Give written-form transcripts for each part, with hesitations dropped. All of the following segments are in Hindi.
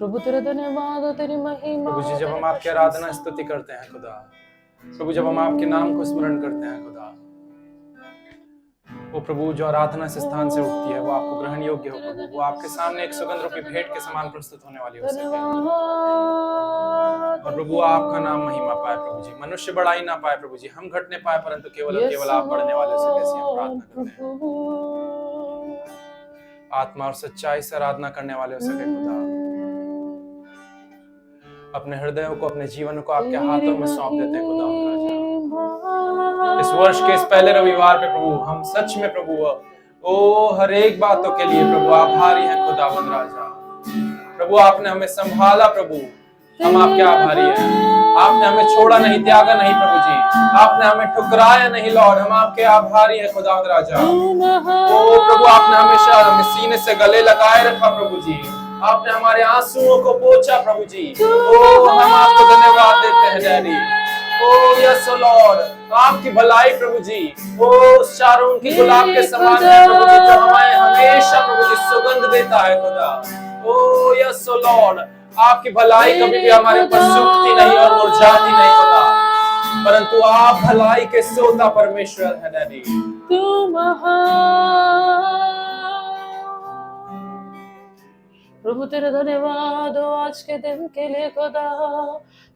प्रभु तेरा धन्यवाद, तेरी महिमा। प्रभु जी जब हम आपकी आराधना स्तुति करते हैं खुदा, प्रभु जब हम आपके नाम को स्मरण करते हैं खुदा, वो प्रभु जो आराधना से स्थान से उठती है वो आपको ग्रहण योग्य हो प्रभु, वो आपके सामने एक सुगंध रूपी भेंट के समान प्रस्तुत होने वाली हो सके। और प्रभु आपका नाम महिमा पाए प्रभु जी, मनुष्य बढ़ाई ना पाए प्रभु जी, हम घटने पाए परंतु केवल और केवल आप बढ़ने वाले हो सके, ऐसी हम प्रार्थना करते हैं। आत्मा और सच्चाई से आराधना करने वाले हो सके खुदा, अपने हृदयों को, अपने जीवन को आपके हाथों में सौंप देते हैं खुदा। इस वर्ष के इस पहले रविवार पे प्रभु हम सच में प्रभु हर एक बातों के लिए प्रभु आभारी हैं खुदावंद राजा। प्रभु आपने हमें संभाला प्रभु, हम आपके आभारी हैं। आपने हमें छोड़ा नहीं, त्यागा नहीं प्रभु जी, आपने हमें ठुकराया नहीं लॉर्ड, हम आपके आभारी हैं खुदावंद राजा। ओ प्रभु आपने हमेशा हमें सीने से गले लगाए रखा प्रभु जी, आपने हमारे आंसुओं को पोंछा प्रभु जी। ओ हम आपको धन्यवाद देते हैं डैडी। ओ यस लॉर्ड, आपकी भलाई प्रभु जी, ओ शारोन की गुलाब के समान है प्रभु जी, जो हमें हमेशा प्रभु जी सुगंध देता है खुदा। ओ यस लॉर्ड, आपकी भलाई कभी भी हमारे ऊपर सूखती नहीं और मुरझाती नहीं खुदा, परंतु आप भलाई के सोता परमेश्वर है डैडी। प्रभु तेरा धन्यवाद हो आज के दिन के लिए खुदा,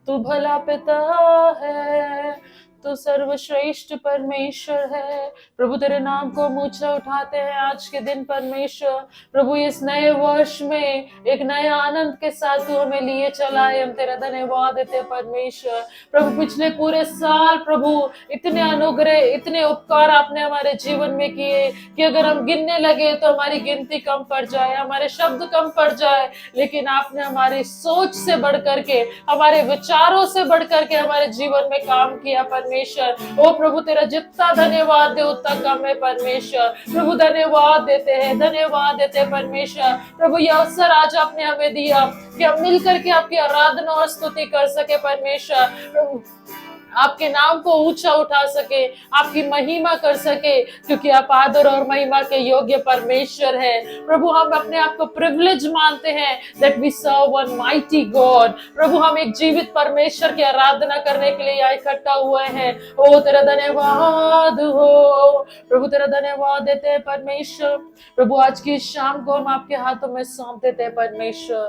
तू भला पिता है, तू सर्वश्रेष्ठ परमेश्वर है। प्रभु तेरे नाम को हम ऊंचा उठाते हैं आज के दिन परमेश्वर। प्रभु इस नए वर्ष में एक नए आनंद के साथ तू हमें लिए चला है, हम तेरा धन्यवाद देते हैं परमेश्वर। प्रभु पिछले पूरे साल प्रभु इतने अनुग्रह, इतने उपकार आपने हमारे जीवन में किए कि अगर हम गिनने लगे तो हमारी गिनती कम पड़ जाए, हमारे शब्द कम पड़ जाए, लेकिन आपने हमारी सोच से बढ़ करके, हमारे विचारों से बढ़ करके हमारे जीवन में काम किया परमेश्वर। ओ प्रभु तेरा जितना धन्यवाद दे उतना कम है परमेश्वर। प्रभु धन्यवाद देते हैं, धन्यवाद देते हैं परमेश्वर। प्रभु यह अवसर आज आपने हमें दिया कि हम मिलकर के आपकी आराधना और स्तुति कर सके परमेश्वर। प्रभु आपके नाम को ऊंचा उठा सके, आपकी महिमा कर सके, क्योंकि आप आदर और महिमा के योग्य परमेश्वर है। प्रभु हम अपने आप को प्रिविलेज मानते हैं that we serve one mighty God। प्रभु हम एक जीवित परमेश्वर की आराधना करने के लिए यहाँ इकट्ठा हुए हैं। ओ तेरा धन्यवाद हो प्रभु, तेरा धन्यवाद देते हैं परमेश्वर। प्रभु आज की शाम को हम आपके हाथों में सौंप देते हैं परमेश्वर।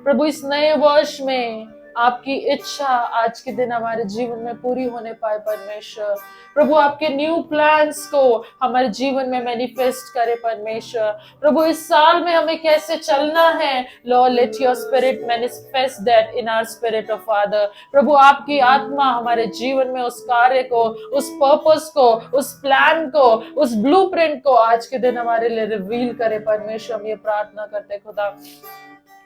प्रभु इस नए वर्ष में आपकी इच्छा आज के दिन हमारे जीवन में पूरी होने पाए परमेश्वर। प्रभु आपके न्यू प्लान्स को हमारे जीवन में मैनिफेस्ट करे परमेश्वर। प्रभु इस साल में हमें कैसे चलना है, Lord let your spirit manifest that in our spirit of father. प्रभु आपकी आत्मा हमारे जीवन में उस कार्य को, उस पर्पस को, उस प्लान को, उस ब्लूप्रिंट को आज के दिन हमारे लिए रिवील करे परमेश्वर। हम ये प्रार्थना करते खुदा।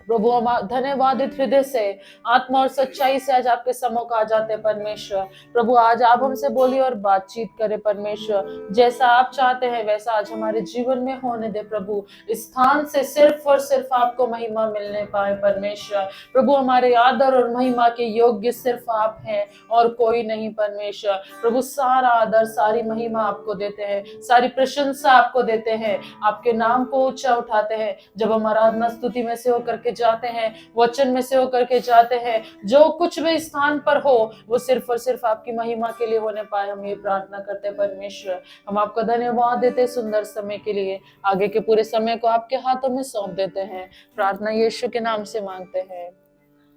प्रभु हम धन्यवादित हृदय से, आत्मा और सच्चाई से आज आपके सम्मुख आ जाते हैं परमेश्वर। प्रभु आज आप हमसे बोलिए और बातचीत करें परमेश्वर, जैसा आप चाहते हैं वैसा आज हमारे जीवन में होने दे प्रभु। इस स्थान से सिर्फ और सिर्फ आपको महिमा मिलने पाए परमेश्वर। प्रभु हमारे आदर और महिमा के योग्य सिर्फ आप हैं और कोई नहीं परमेश्वर। प्रभु सारा आदर, सारी महिमा आपको देते हैं, सारी प्रशंसा आपको देते हैं, आपके नाम को ऊंचा उठाते हैं। जब हम आराधना स्तुति में से होकर के जाते हैं, वचन में से होकर के जाते हैं, जो कुछ भी स्थान पर हो वो सिर्फ और सिर्फ आपकी महिमा के लिए होने पाए, हम ये प्रार्थना करते हैं परमेश्वर। हम आपको धन्यवाद देते हैं सुंदर समय के लिए। आगे के पूरे समय को आपके हाथों में सौंप देते हैं। प्रार्थना यीशु के नाम से मांगते हैं,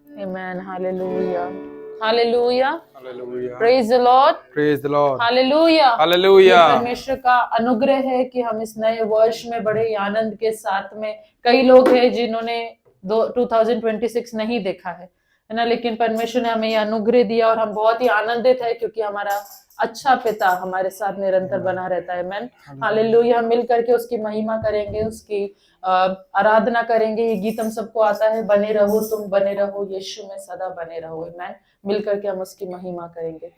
आमीन। Hallelujah, hallelujah, praise the Lord, praise the Lord, hallelujah, hallelujah. परमेश्वर का अनुग्रह है कि हम इस नए वर्ष में बड़े आनंद के साथ में, कई लोग हैं जिन्होंने 2026 नहीं देखा है ना, लेकिन परमेश्वर ने हमें ये अनुग्रह दिया और हम बहुत ही आनंदित है क्योंकि हमारा अच्छा पिता हमारे साथ निरंतर बना रहता है। Man hallelujah. हम मिल करके उसकी महिमा करेंगे, उसकी आराधना करेंगे। ये गीत हम सबको आता है, बने रहो तुम, बने रहो यीशु में सदा बने रहो। मैन मिल करके हम उसकी महिमा करेंगे।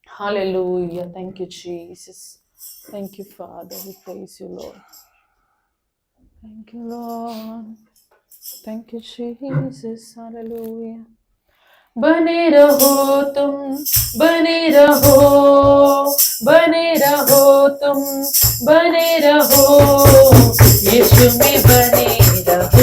Hallelujah, thank you Jesus, thank you Father, we praise you Lord, thank you Lord, thank you Jesus, hallelujah. बने रहो तुम, बने रहो, बने रहो तुम, बने रहो यीशु में, बने रहो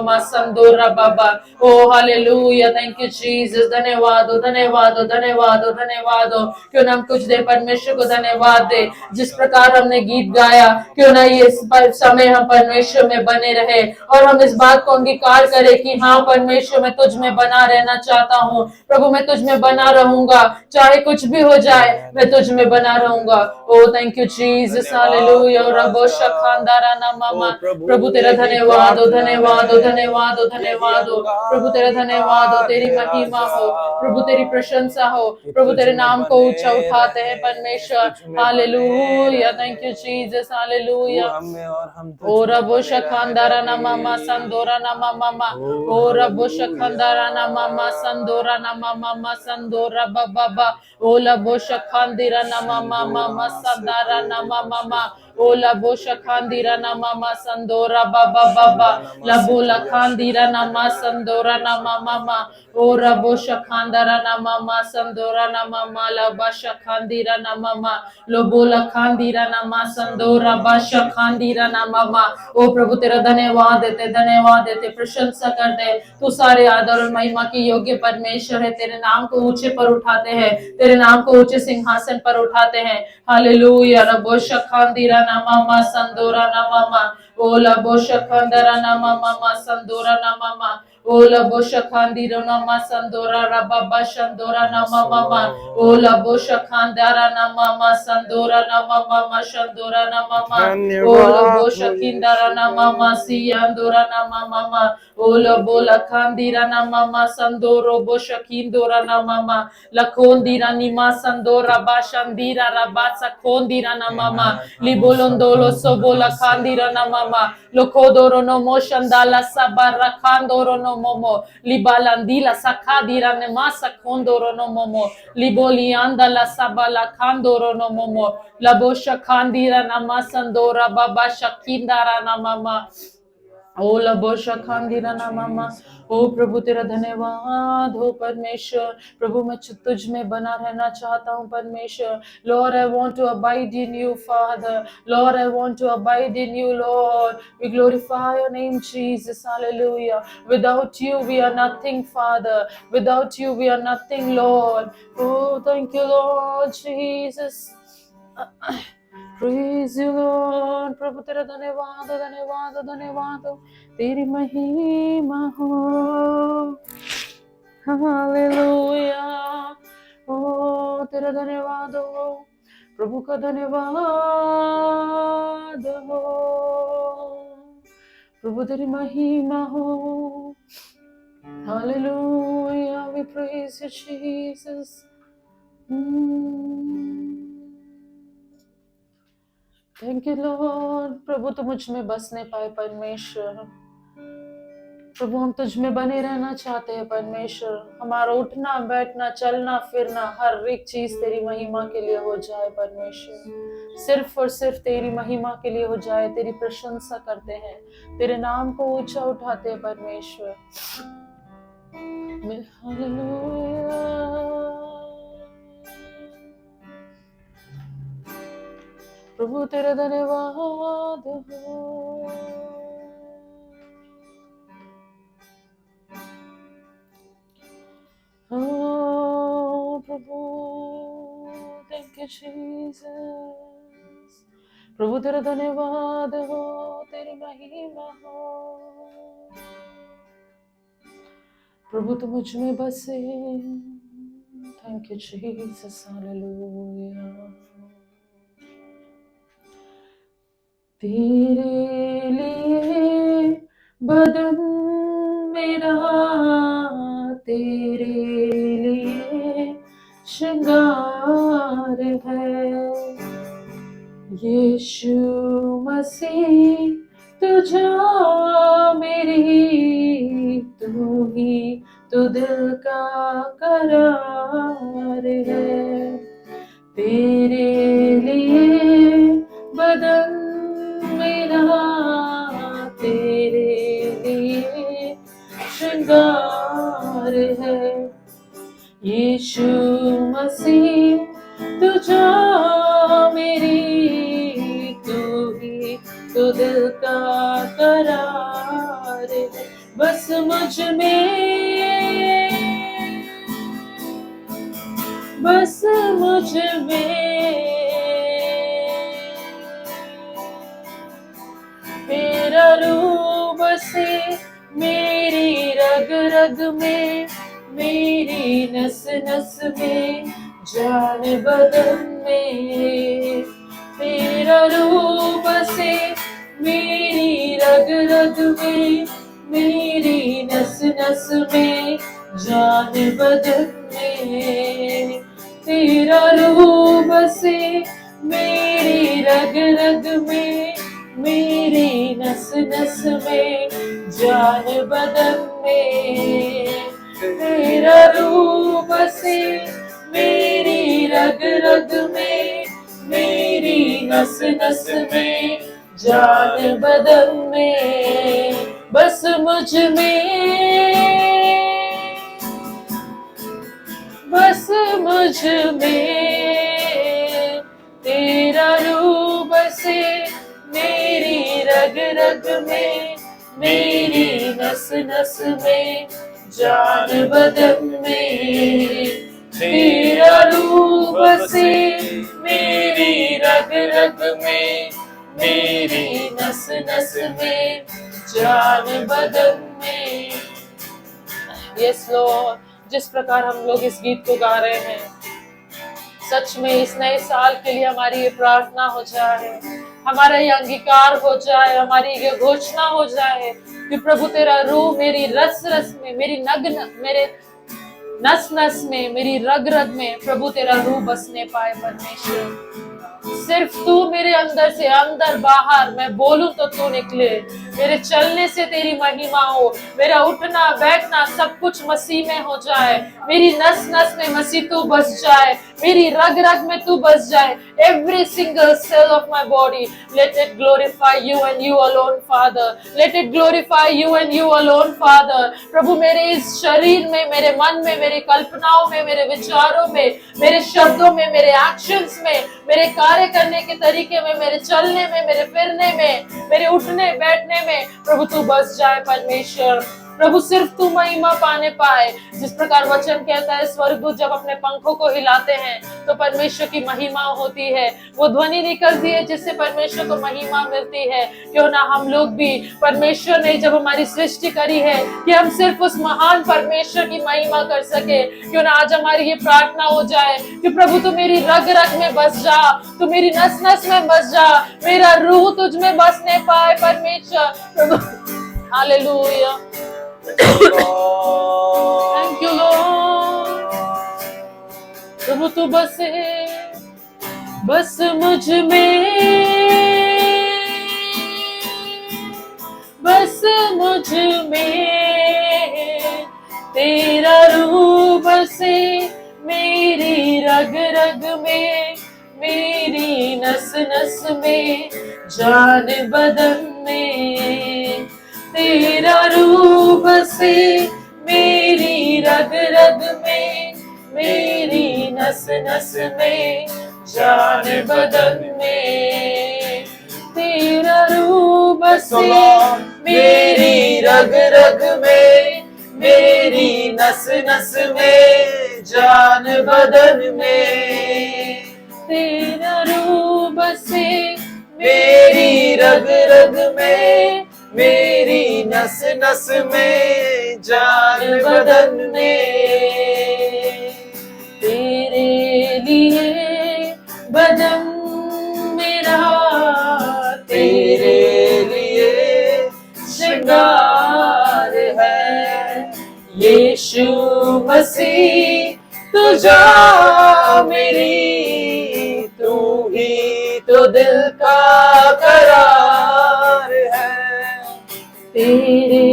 mama sandora baba. Oh hallelujah, thank you Jesus. धन्यवाद हो, धन्यवाद हो, धन्यवाद हो, धन्यवाद हो। क्यों ना हम कुछ देर परमेश्वर को धन्यवाद दे। जिस प्रकार हमने गीत गाया, क्यों ना ये समय हम परमेश्वर में बने रहे और हम इस बात को अंगीकार करें कि हाँ परमेश्वर मैं तुझ में बना रहना चाहता हूँ। प्रभु मैं तुझ में बना रहूंगा, चाहे कुछ भी हो जाए मैं तुझ में बना रहूंगा। ओ थैंक यू जीसस, हालेलुया। रबो शखांदारा ना मामा। प्रभु तेरा धन्यवाद हो, धन्यवाद हो, धन्यवाद हो, धन्यवाद हो। प्रभु तेरा धन्यवाद हो, तेरी महिमा हो, प्रभु तेरी प्रशंसा हो। प्रभु तेरे नाम को ऊंचा उठाते हैं परमेश्वर। Hallelujah, thank you Jesus, hallelujah. ओ रबो शखांदारा ना मामा संदोरा ना मामा। ओ रबो शखांदारा ना मामा संदोरा ना मामा संदोरा बाबा। ओ लबो शखांदिरा ना मामा संदारा ना मामा। ओ लबो शखांदिरा ना मामा संदोरा बाबा बाबा। लबो लखांदिरा ना मा संदोरा ना मामा। ओ रबो शखांदारा ना मामा संदोरा ना मामा। लबा शखांदिरा ना मामा। लोबो लखांदिरा ना मा संदोरा बा शखांदिरा ना मामा। ओ प्रभु तेरा धन्यवाद देते, धन्यवाद देते, प्रशंसा करते। तू सारे आदर और महिमा की योग्य परमेश्वर है। तेरे नाम को ऊंचे पर उठाते हैं, तेरे नाम को ऊंचे सिंहासन पर उठाते हैं। हालेलुया। रबो शखांदिरा ना मामा संदोरा ना मामा। ओ लबो शखांदरा ना मामा संदोरा ना मामा। ओ लबो शखांदिरा ना मा संदोरा रबाबा संदोरा ना मामा। ओ लबो शखांदरा ना मामा संदोरा ना मामा संदोरा ना मामा। ओ लबो शकिंदरा ना मामा सियांदोरा ना मामा। ओ लबो लखांदिरा ना मामा संदोरो बो शकिंदोरा ना मामा। लखोंदिरा Nima संदोरा बाशंदिरा rabasa kondira na mama libolondolo sobola kandira na mama lokodoro no moshandala sabara kandoro no momo libalandila sakadira ne masa kondoro no momo libolianda la sabala kandoro no momo labosha kandira na masandora baba shakindara na mama ओ लबोशा खांदीरा ना मामा। ओ प्रभु तेरा धन्यवाद हो परमेश्वर। प्रभु मैं तुझ में बना रहना चाहता हूँ परमेश्वर। Lord, I want to abide in you, Father. Lord, I want to abide in you, Lord. We glorify your name, Jesus. Hallelujah. Without you, we are nothing, Father. Without you, we are nothing, Lord. Oh, thank you, Lord Jesus. Praise you, Lord. प्रभु तेरा धन्यवाद धन्यवाद धन्यवाद तेरी महिमा हो। हालेलुया। ओ तेरा धन्यवाद हो, प्रभु का धन्यवाद हो, प्रभु तेरी महिमा हो। Hallelujah. We praise you, Jesus. Thank you Lord. प्रभु तो मुझ में बसने पाए परमेश्वर। प्रभु हम तुझ में बने रहना चाहते हैं परमेश्वर। हमारा उठना बैठना चलना फिरना हर एक चीज तेरी महिमा के लिए हो जाए परमेश्वर। सिर्फ और सिर्फ तेरी महिमा के लिए हो जाए। तेरी प्रशंसा करते हैं, तेरे नाम को ऊंचा उठाते हैं परमेश्वर। हालेलुया। प्रभु तेरा धन्यवाद हो। प्रभु थैंक यू जीसस। प्रभु तेरा धन्यवाद हो, तेरी महिमा हो। प्रभु तू मुझ में बसे। Thank you Jesus. हालेलुया। तेरे लिए बदन मेरा तेरे लिए श्रृंगार है। यीशु मसीह तुझा मेरी तू ही तो दिल का करार है। तेरे लिए बदन मेरा तेरे लिए श्रृंगार है। यीशु मसीह तुझा मेरी तू ही तो दिल का करार है। बस मुझ में, बस मुझ में तेरा रूह बसे, मेरी रग रग में, मेरी नस नस में, जान बदन में तेरा रूह बसे, मेरी रग रग में, मेरी नस नस में, जान बदन में तेरा रूह बसे, मेरी रग रग में, मेरी नस नस में, जान बदन में तेरा रूह बसे, मेरी रग रग में, मेरी नस नस में, जान बदन में बस मुझ में, बस मुझ में तेरा रूह बसे, मेरी रग रग में, मेरी नस नस में, जान बदन में तेरा रूह बसे, मेरी रग रग में, मेरी नस नस में, जान बदन में। यस लॉर्ड, जिस प्रकार हम लोग इस गीत को गा रहे हैं, सच में इस नए साल के लिए हमारी ये प्रार्थना हो जाए, हमारा ये अंगीकार हो जाए, हमारी ये घोषणा हो जाए कि प्रभु तेरा रूह मेरी रस रस में, मेरी मेरे नस नस में, मेरी रग रग में प्रभु तेरा रूह बसने पाए। परमेश्वर सिर्फ तू मेरे अंदर से अंदर बाहर, मैं बोलूं तो तू निकले, मेरे चलने से तेरी महिमा हो, मेरा उठना बैठना सब कुछ मसीह में हो जाए, मेरी नस नस में मसीह तू बस जाए, मेरी रग रग में तू बस जाए। Every single cell of my body, let it glorify you and you alone, Father. Let it glorify you and you alone, Father. प्रभु मेरे इस शरीर में, मेरे मन में, मेरी कल्पनाओं में, मेरे विचारों में, मेरे शब्दों में, मेरे एक्शंस में, मेरे कार्य करने के तरीके में, मेरे चलने में, मेरे फिरने में, मेरे उठने बैठने में प्रभु तू बस जाए। परमेश्वर प्रभु सिर्फ तू महिमा पाने पाए। जिस प्रकार वचन कहता है, स्वर्गदूत जब अपने पंखों को हिलाते हैं तो परमेश्वर की महिमा होती है, वो ध्वनि निकलती है जिससे परमेश्वर को महिमा मिलती है। क्यों ना हम लोग भी, परमेश्वर ने जब हमारी सृष्टि करी है कि हम सिर्फ उस महान परमेश्वर की महिमा कर सके, क्यों ना आज हमारी ये प्रार्थना हो जाए कि प्रभु तू मेरी रग रग में बस जा, तू मेरी नस नस में बस जा, मेरा रूह तुझ में बसने पाए। परमेश्वर प्रभु हालेलुया, थैंक यू लॉर्ड। प्रभु तू बसे बस मुझ में, बस मुझ में तेरा रूह बसे, मेरी रग रग में, मेरी नस नस में, जान बदन में तेरा रूह बसे, मेरी रग रग में, मेरी नस नस में, जान बदन में तेरा रूह बसे, मेरी रग रग में, मेरी नस नस में, जान बदन में तेरा रूह बसे, मेरी रग रग में, मेरी नस नस में, जान बदन में तेरे लिए बदन मेरा, तेरे लिए श्रृंगार है। यीशु मसीह तुझा मेरी, तू ही तो दिल का करार है। तेरे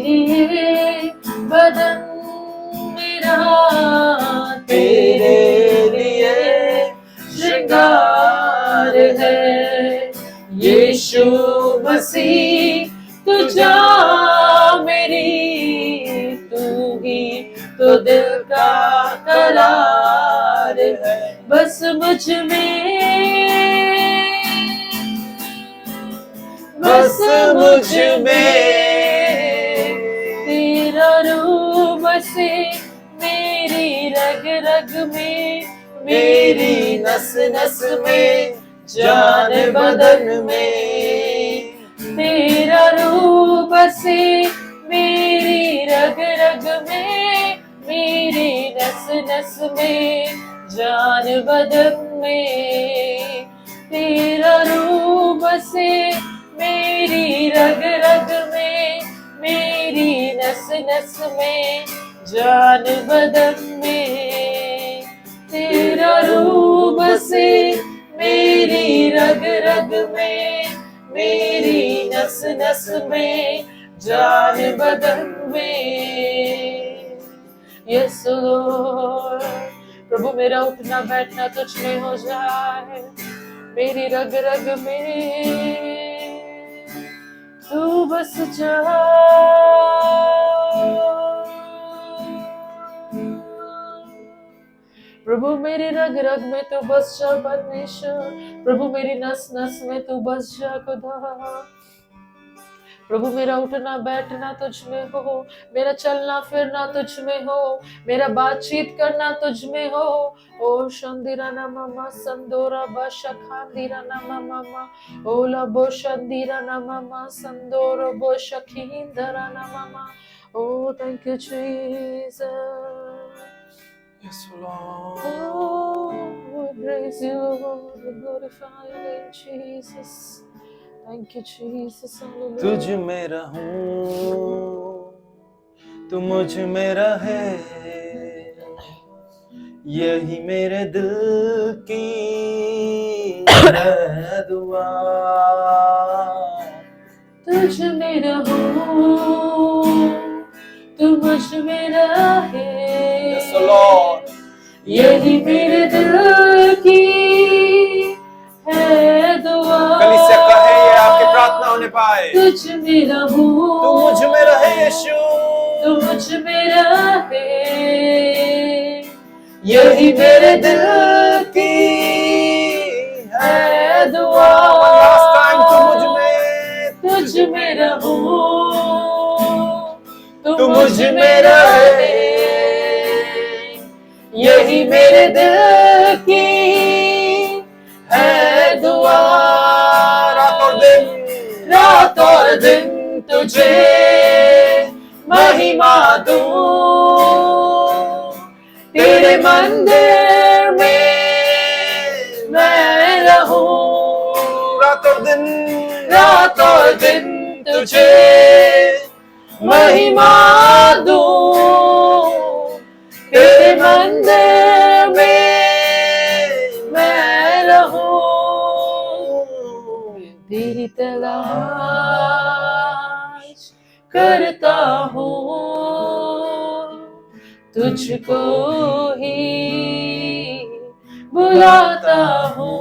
लिए बदन मेरा, तेरे लिए श्रृंगार है। यीशु मसीह तुझा मेरी, तू ही तो दिल का करार है। बस मुझ में, बस मुझ में रग रग में, मेरी नस नस में, जान बदन में। तेरा रूप बसे मेरी रग रग में, मेरी नस नस में, जान बदन में। तेरा रूप बसे मेरी रग रग में, मेरी नस नस में, जान बदन में। तेरा रूप बसे मेरी रग रग में, मेरी नस नस में, जान बदन में। यस लॉर्ड, प्रभु मेरा उठना बैठना तुझ में हो जाए, मेरी रग रग में तू बस जा। प्रभु मेरी रग रग में तू बस जा परमेश्वर, प्रभु मेरी नस नस में तू बस जा खुदा। प्रभु मेरा उठना बैठना तुझ में हो, मेरा चलना फिरना तुझ में हो, मेरा बातचीत करना तुझ में हो। ओ शंदिरा ना मामा संदोरा बाशा खांदिरा ना मामा, ओला बो शंदिरा ना मामा संदोरो बो शखींदरा ना मामा। Oh, thank you, Jesus. Yes, Lord. Oh, we praise you, Lord. We glorify your name, Jesus. Thank you, Jesus. Hallelujah. तुझ में रहूं, तू मुझ में रहे, यही मेरे दिल की है दुआ। तुझ में रहूं, तू मुझ में रहे, Yes, Lord. यही मेरे दिल की है दुआ। कलीसिया कहे ये आपकी प्रार्थना होने पाए। तुझ में रहूं, तू मुझ में रहे यीशु, तू मुझ में रहे, यही मेरे दिल की है दुआ। Last time तुझ में रहूं, तू मुझ में रहे, यही मेरे दिल की है दुआ। रात और दिन तुझे महिमा दूं, तेरे मंदिर में मैं रहूं। रात और दिन तुझे महिमा दूं, तेरे मंदिर में मैं रहूं। तेरी तलाश करता हूँ, तुझको ही बुलाता हूँ।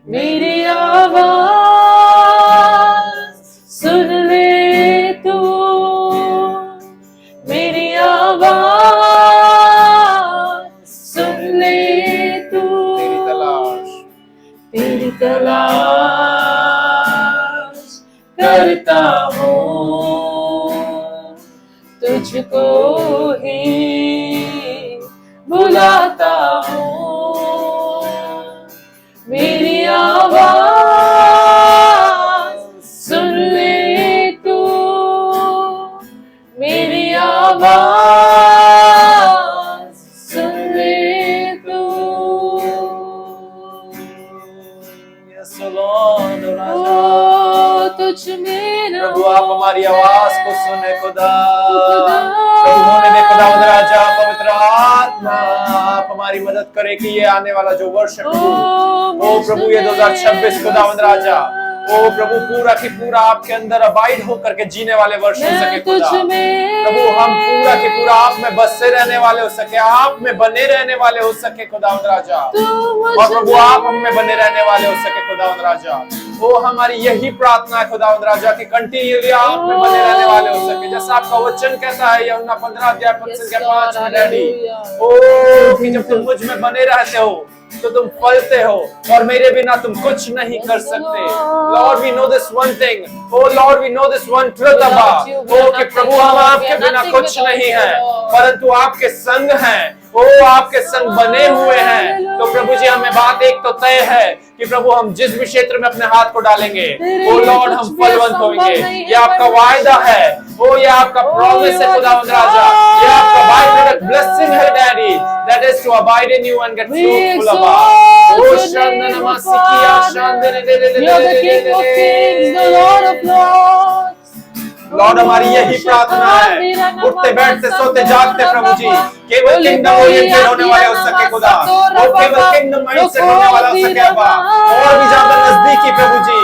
मेरी आवाज सुन ले तू, मेरी आवाज सुन ले तू। तेरी तलाश करता हूँ, तुझको ही बुलाता हूँ। मेरी आवाज सुन ले तू, मेरी आवाज सुन ले तू। Yes, Lord, ओ तुझ में रहूं, प्रभु आप हमारी आवाज को सुने खुदा। खुदा। प्रभु होने दे खुदावंद राजा, पवित्र आत्मा आप हमारी मदद करे कि ये आने वाला जो वर्ष है प्रभु, ओ प्रभु ये 2026 खुदावंद राजा, ओ प्रभु पूरा की पूरा आपके अंदर अबाइड होकर के जीने वाले वर्ष हो सके खुदा। प्रभु हम पूरा की पूरा आप में बसे रहने वाले हो सके, आप में बने रहने वाले हो सके खुदावंद राजा। और प्रभु आप हम में बने रहने वाले हो सके खुदावंद राजा। ओ हमारी यही प्रार्थना है खुदावंद राजा कि कंटिन्यूअली आप में बने रहने वाले हो सके, जैसा आपका वचन कहता है यूहन्ना 15 अध्याय 5 में डैडी, ओ कि जब तुम मुझ में बने रहते हो तो तुम फलते हो और मेरे बिना तुम कुछ नहीं कर सकते। Lord we know this one thing, oh Lord we know this one truth Abba, oh कि प्रभु हम आपके बिना कुछ नहीं है, परंतु आपके संग हैं, ओ आपके संग बने हुए हैं। तो प्रभु जी हमें बात एक तो तय है कि प्रभु हम जिस भी क्षेत्र में अपने हाथ को डालेंगे, ओ लॉर्ड हम फलवंत होंगे। ये आपका वायदा है, ओ ये आपका प्रॉमिस है खुदावंद राजा, ये आपका बाय प्रोडक्ट ब्लेसिंग है daddy, that is to abide in you and get fruitful Abba. Oh शंदन नमस्किया शंदन they they they they. Lord हमारी यही प्रार्थना है, उठते बैठते सोते जागते प्रभु जी केवल किंगडम ओरिएंटेड होने वाले हो सके खुदा, वो केवल किंगडम माइंडसेट होने वाला हो सके अब्बा, और भी ज्यादा नजदीकी प्रभु जी,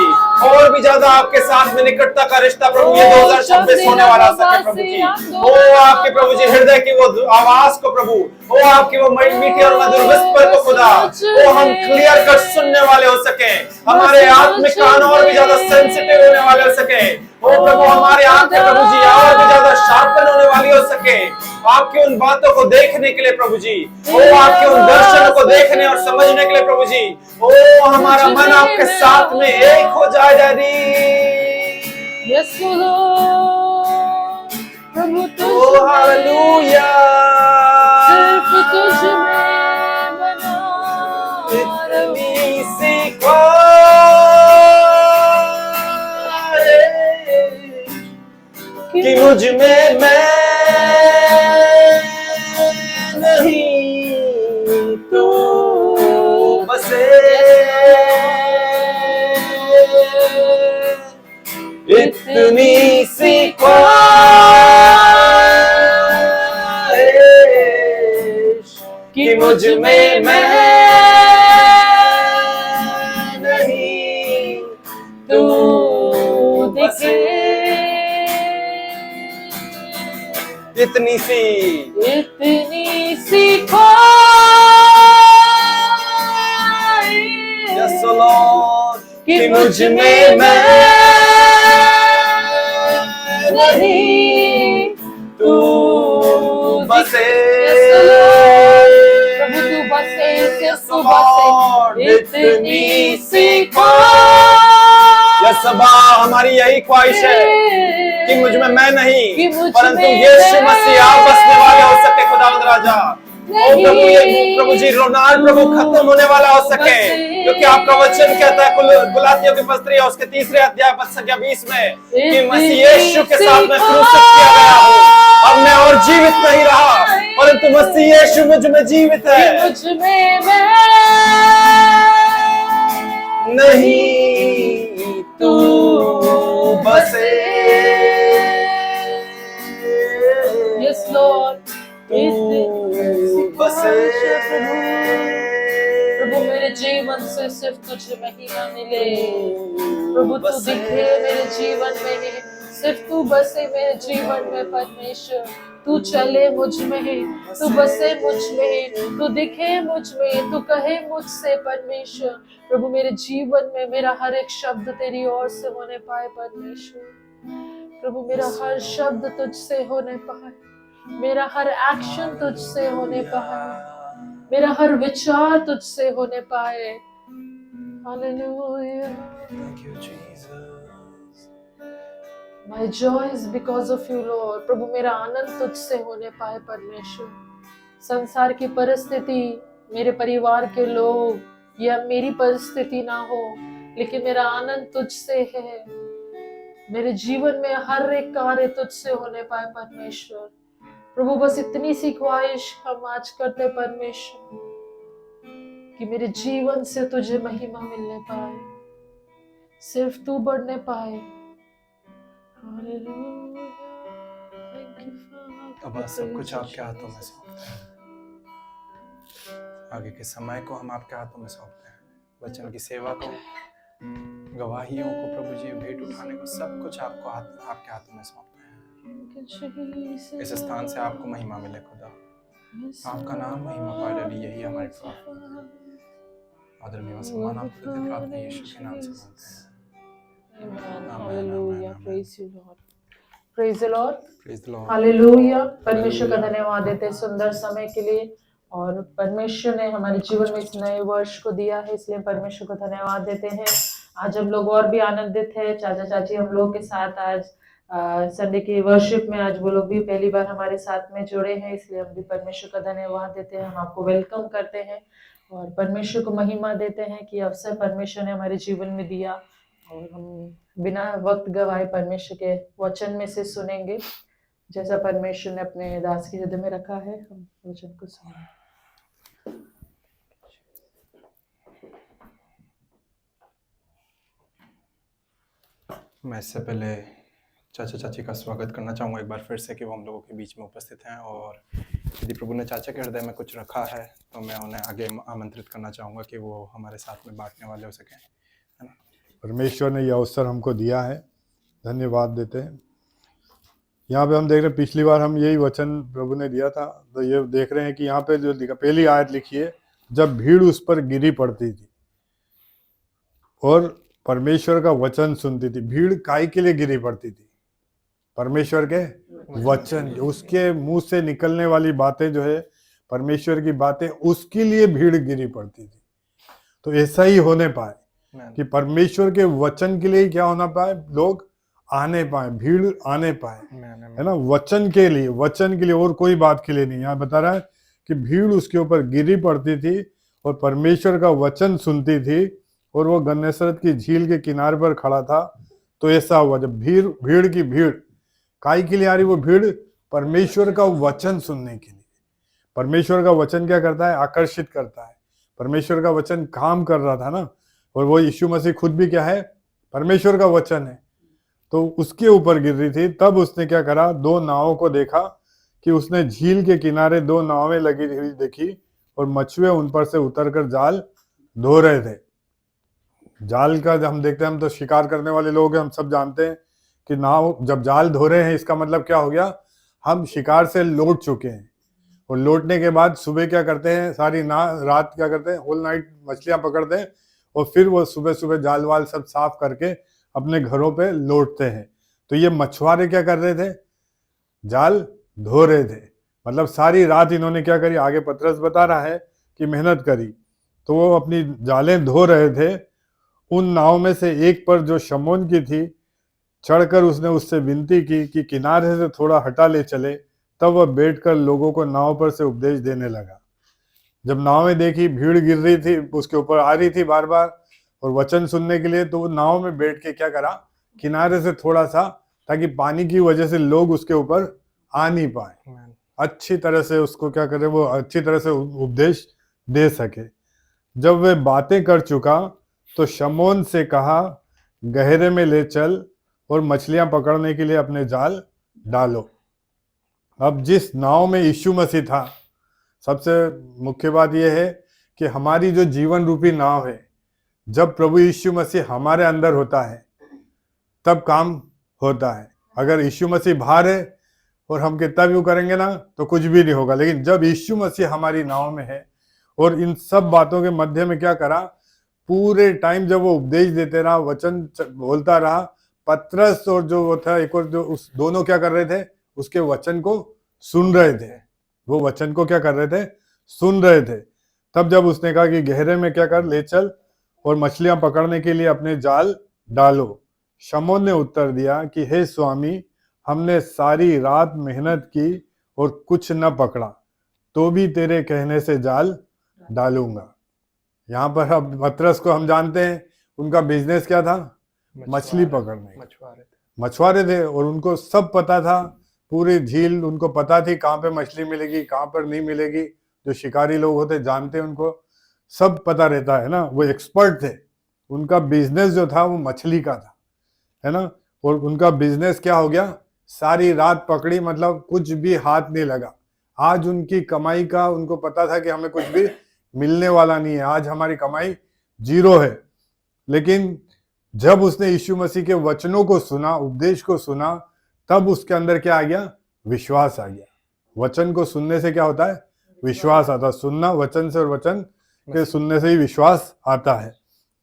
और भी ज्यादा आपके साथ में निकटता का रिश्ता प्रभु ये 2026 होने वाला सके प्रभु जी। ओ आपके प्रभु जी हृदय की वो आवाज को प्रभु, ओ आपकी वो मीठी और मधुर विस्पर को खुदा, वो हम क्लियर कट सुनने वाले हो सके, हमारे आत्मिक कान और भी ज्यादा सेंसिटिव होने वाले हो सके, ओ प्रभु हमारे आंखें प्रभु जी और भी ज्यादा शार्पन होने वाली हो सके आपकी उन बातों को देखने के लिए प्रभु जी, ओ आपके उन दर्शनों को देखने और समझने के लिए प्रभु जी। ओ हमारा मन आपके साथ में एक हो जाए डैडी। यस प्रभु ओ हालेलुया, सिर्फ तुझ में बना इतनी सी कि मुझ में मैं नहीं तू बसे, इतनी सी ख्वाहिश कि मुझ में मैं नहीं तू बसे, इतनी सी ख्वाहिश यस लॉर्ड कि मुझ में मैं नहीं तू बसे, प्रभु तू बसे, तू बसे, इतनी सी यस अब्बा हमारी यही ख्वाहिश है कि मुझ में मैं नहीं परंतु यीशु मसीह आप बसने वाले हो सके खुदावंद राजा। ओ प्रभु ये प्रभु जी रोनाल्ड प्रभु खत्म होने वाला हो सके, क्योंकि आपका वचन कहता है गुलातियों की पत्री और उसके 3 अध्याय पद संख्या 20 में कि मसीह यीशु के साथ में क्रूसिफाइड किया गया हूँ, अब मैं और जीवित नहीं रहा परंतु मसीह यीशु मुझ में जीवित है, मुझ में मैं नहीं तू बसे। यस लॉर्ड बसे प्रभु मेरे जीवन से सिर्फ तुझे महिमा मिले, प्रभु तू दिखे मेरे जीवन में, सिर्फ तू बसे मेरे जीवन में परमेश्वर, तू चले मुझ में, तू बसे मुझ में, तू दिखे मुझ में, तू कहे मुझसे परमेश्वर। प्रभु मेरे जीवन में मेरा हर एक शब्द तेरी ओर से होने पाए परमेश्वर, प्रभु मेरा हर शब्द तुझसे होने पाए, मेरा हर एक्शन तुझसे होने पाए, मेरा हर विचार तुझसे होने पाए। Hallelujah. Thank you Jesus. My joy is because of you Lord। प्रभु मेरा आनंद तुझसे होने पाए परमेश्वर, संसार की परिस्थिति, मेरे परिवार के लोग या मेरी परिस्थिति ना हो, लेकिन मेरा आनंद तुझसे है, मेरे जीवन में हर एक कार्य तुझसे होने पाए परमेश्वर। प्रभु बस इतनी सी ख्वाहिश हम आज करते परमेश्वर कि मेरे जीवन से तुझे महिमा मिलने पाए, सिर्फ तू बढ़ने पाए। अब सब कुछ आपके हाथों में सौंपते हैं, आगे के समय को हम आपके हाथों में सौंपते हैं, वचन की सेवा को, गवाहियों को, प्रभु जी भेंट उठाने को, सब कुछ आपको आपके हाथों में सौंपते हैं। इस स्थान से आपको महिमा मिले खुदा, आपका नाम महिमा पाए डैडी, यही हमारी प्रार्थना, आदरणीय व सम्मान आपको देते प्रार्थना यीशु के नाम से मांगते हैं। Hallelujah, praise you Lord, praise the Lord, praise the Lord, hallelujah. परमेश्वर का धन्यवाद देते सुंदर समय के लिए, और परमेश्वर ने हमारे जीवन में इस नए वर्ष को दिया है, इसलिए परमेश्वर को धन्यवाद देते हैं। आज हम लोग और भी आनंदित हैं। चाचा चाची हम लोग के साथ आज संडे की वर्शिप में आज वो लोग भी पहली बार हमारे साथ में जुड़े हैं, इसलिए हम भी परमेश्वर का धन्यवाद देते हैं। हम आपको वेलकम करते हैं और परमेश्वर को महिमा देते हैं कि अवसर परमेश्वर ने हमारे जीवन में दिया, और हम बिना वक्त गवाए परमेश्वर के वचन में से सुनेंगे जैसा परमेश्वर ने अपने दास के हृदय में रखा है। हम वचन को सुनेंगे। मैं इससे पहले चाचा चाची का स्वागत करना चाहूँगा एक बार फिर से कि वो हम लोगों के बीच में उपस्थित हैं, और यदि प्रभु ने चाचा के हृदय में कुछ रखा है तो मैं उन्हें आगे आमंत्रित करना चाहूँगा कि वो हमारे साथ में बांटने वाले हो सकें, है ना। परमेश्वर ने यह अवसर हमको दिया है, धन्यवाद देते हैं। यहाँ पे हम देख रहे हैं, पिछली बार हम यही वचन प्रभु ने दिया था, तो ये देख रहे हैं कि यहाँ पे जो लिखा, पहली आयत लिखी है, जब भीड़ उस पर गिरी पड़ती थी और परमेश्वर का वचन सुनती थी। भीड़ काहे के लिए गिरी पड़ती थी? परमेश्वर के वचन, उसके मुंह से निकलने वाली बातें जो है परमेश्वर की बातें, उसके लिए भीड़ गिरी पड़ती थी। तो ऐसा ही होने पाए कि परमेश्वर के वचन के लिए क्या होना पाए, लोग आने पाए, भीड़ आने पाए, है ना। वचन के लिए और कोई बात के लिए नहीं। यहाँ बता रहा है कि भीड़ उसके ऊपर गिरी पड़ती थी और परमेश्वर का वचन सुनती थी, और वो गन्नेसरत की झील के किनारे पर खड़ा था। तो ऐसा हुआ, जब भीड़ की भीड़ काहे के लिए आ रही? वो भीड़ परमेश्वर का वचन सुनने के लिए। परमेश्वर का वचन क्या करता है? आकर्षित करता है। परमेश्वर का वचन काम कर रहा था ना, और वो यीशु मसीह खुद भी क्या है? परमेश्वर का वचन है। तो उसके ऊपर गिर रही थी। तब उसने क्या करा? दो नावों को देखा कि उसने झील के किनारे दो नावें लगी हुई देखी, और मछुए उन पर से उतरकर जाल धो रहे थे। जाल का हम देखते हैं, हम तो शिकार करने वाले लोग हैं, हम सब जानते हैं कि नाव जब जाल धो रहे हैं, इसका मतलब क्या हो गया? हम शिकार से लौट चुके हैं, और लौटने के बाद सुबह क्या करते हैं? सारी रात क्या करते हैं? होल नाइट मछलियां पकड़ते हैं, और फिर वो सुबह सुबह जाल वाल सब साफ करके अपने घरों पे लौटते हैं। तो ये मछुआरे क्या कर रहे थे? जाल धो रहे थे। मतलब सारी रात इन्होंने क्या करी? आगे पतरस बता रहा है कि मेहनत करी। तो वो अपनी जालें धो रहे थे। उन नाव में से एक पर जो शमौन की थी, चढ़कर उसने उससे विनती की कि किनारे से थोड़ा हटा ले चले। तब वह बैठकर लोगों को नाव पर से उपदेश देने लगा। जब नावें देखी, भीड़ गिर रही थी, उसके ऊपर आ रही थी बार बार और वचन सुनने के लिए, तो वो नाव में बैठ के क्या करा? किनारे से थोड़ा सा, ताकि पानी की वजह से लोग उसके ऊपर आ नहीं पाए, अच्छी तरह से उसको क्या करे, वो अच्छी तरह से उपदेश दे सके। जब वे बातें कर चुका तो शमौन से कहा, गहरे में ले चल और मछलियां पकड़ने के लिए अपने जाल डालो। अब जिस नाव में यीशु मसीह था, सबसे मुख्य बात यह है कि हमारी जो जीवन रूपी नाव है, जब प्रभु यीशु मसीह हमारे अंदर होता है तब काम होता है। अगर यीशु मसीह बाहर है और हम कितना भी करेंगे ना, तो कुछ भी नहीं होगा। लेकिन जब यीशु मसीह हमारी नाव में है, और इन सब बातों के मध्य में क्या करा? पूरे टाइम जब वो उपदेश देते रहा, वचन बोलता रहा, पतरस और जो वो था एक और, जो उस दोनों क्या कर रहे थे? उसके वचन को सुन रहे थे। वो वचन को क्या कर रहे थे? सुन रहे थे। तब जब उसने कहा कि गहरे में क्या कर, ले चल और मछलियां पकड़ने के लिए अपने जाल डालो। शमौन ने उत्तर दिया कि हे स्वामी, हमने सारी रात मेहनत की और कुछ न पकड़ा, तो भी तेरे कहने से जाल डालूंगा। यहाँ पर अब पतरस को हम जानते हैं, उनका बिजनेस क्या था? मछली पकड़ने। मछुआरे थे, और उनको सब पता था, पूरी झील उनको पता थी कहाँ पे मछली मिलेगी, कहाँ पर नहीं मिलेगी। जो शिकारी लोग होते जानते, उनको सब पता रहता है ना, वो एक्सपर्ट थे। उनका बिजनेस जो था वो मछली का था, है ना। और उनका बिजनेस क्या हो गया? सारी रात पकड़ी, मतलब कुछ भी हाथ नहीं लगा। आज उनकी कमाई का उनको पता था कि हमें कुछ भी मिलने वाला नहीं है, आज हमारी कमाई जीरो है। लेकिन जब उसने यीशु मसीह के वचनों को सुना, उपदेश को सुना, तब उसके अंदर क्या आ गया? विश्वास आ गया। वचन को सुनने से क्या होता है? विश्वास आता। सुनना वचन से, और वचन के सुनने से ही विश्वास आता है।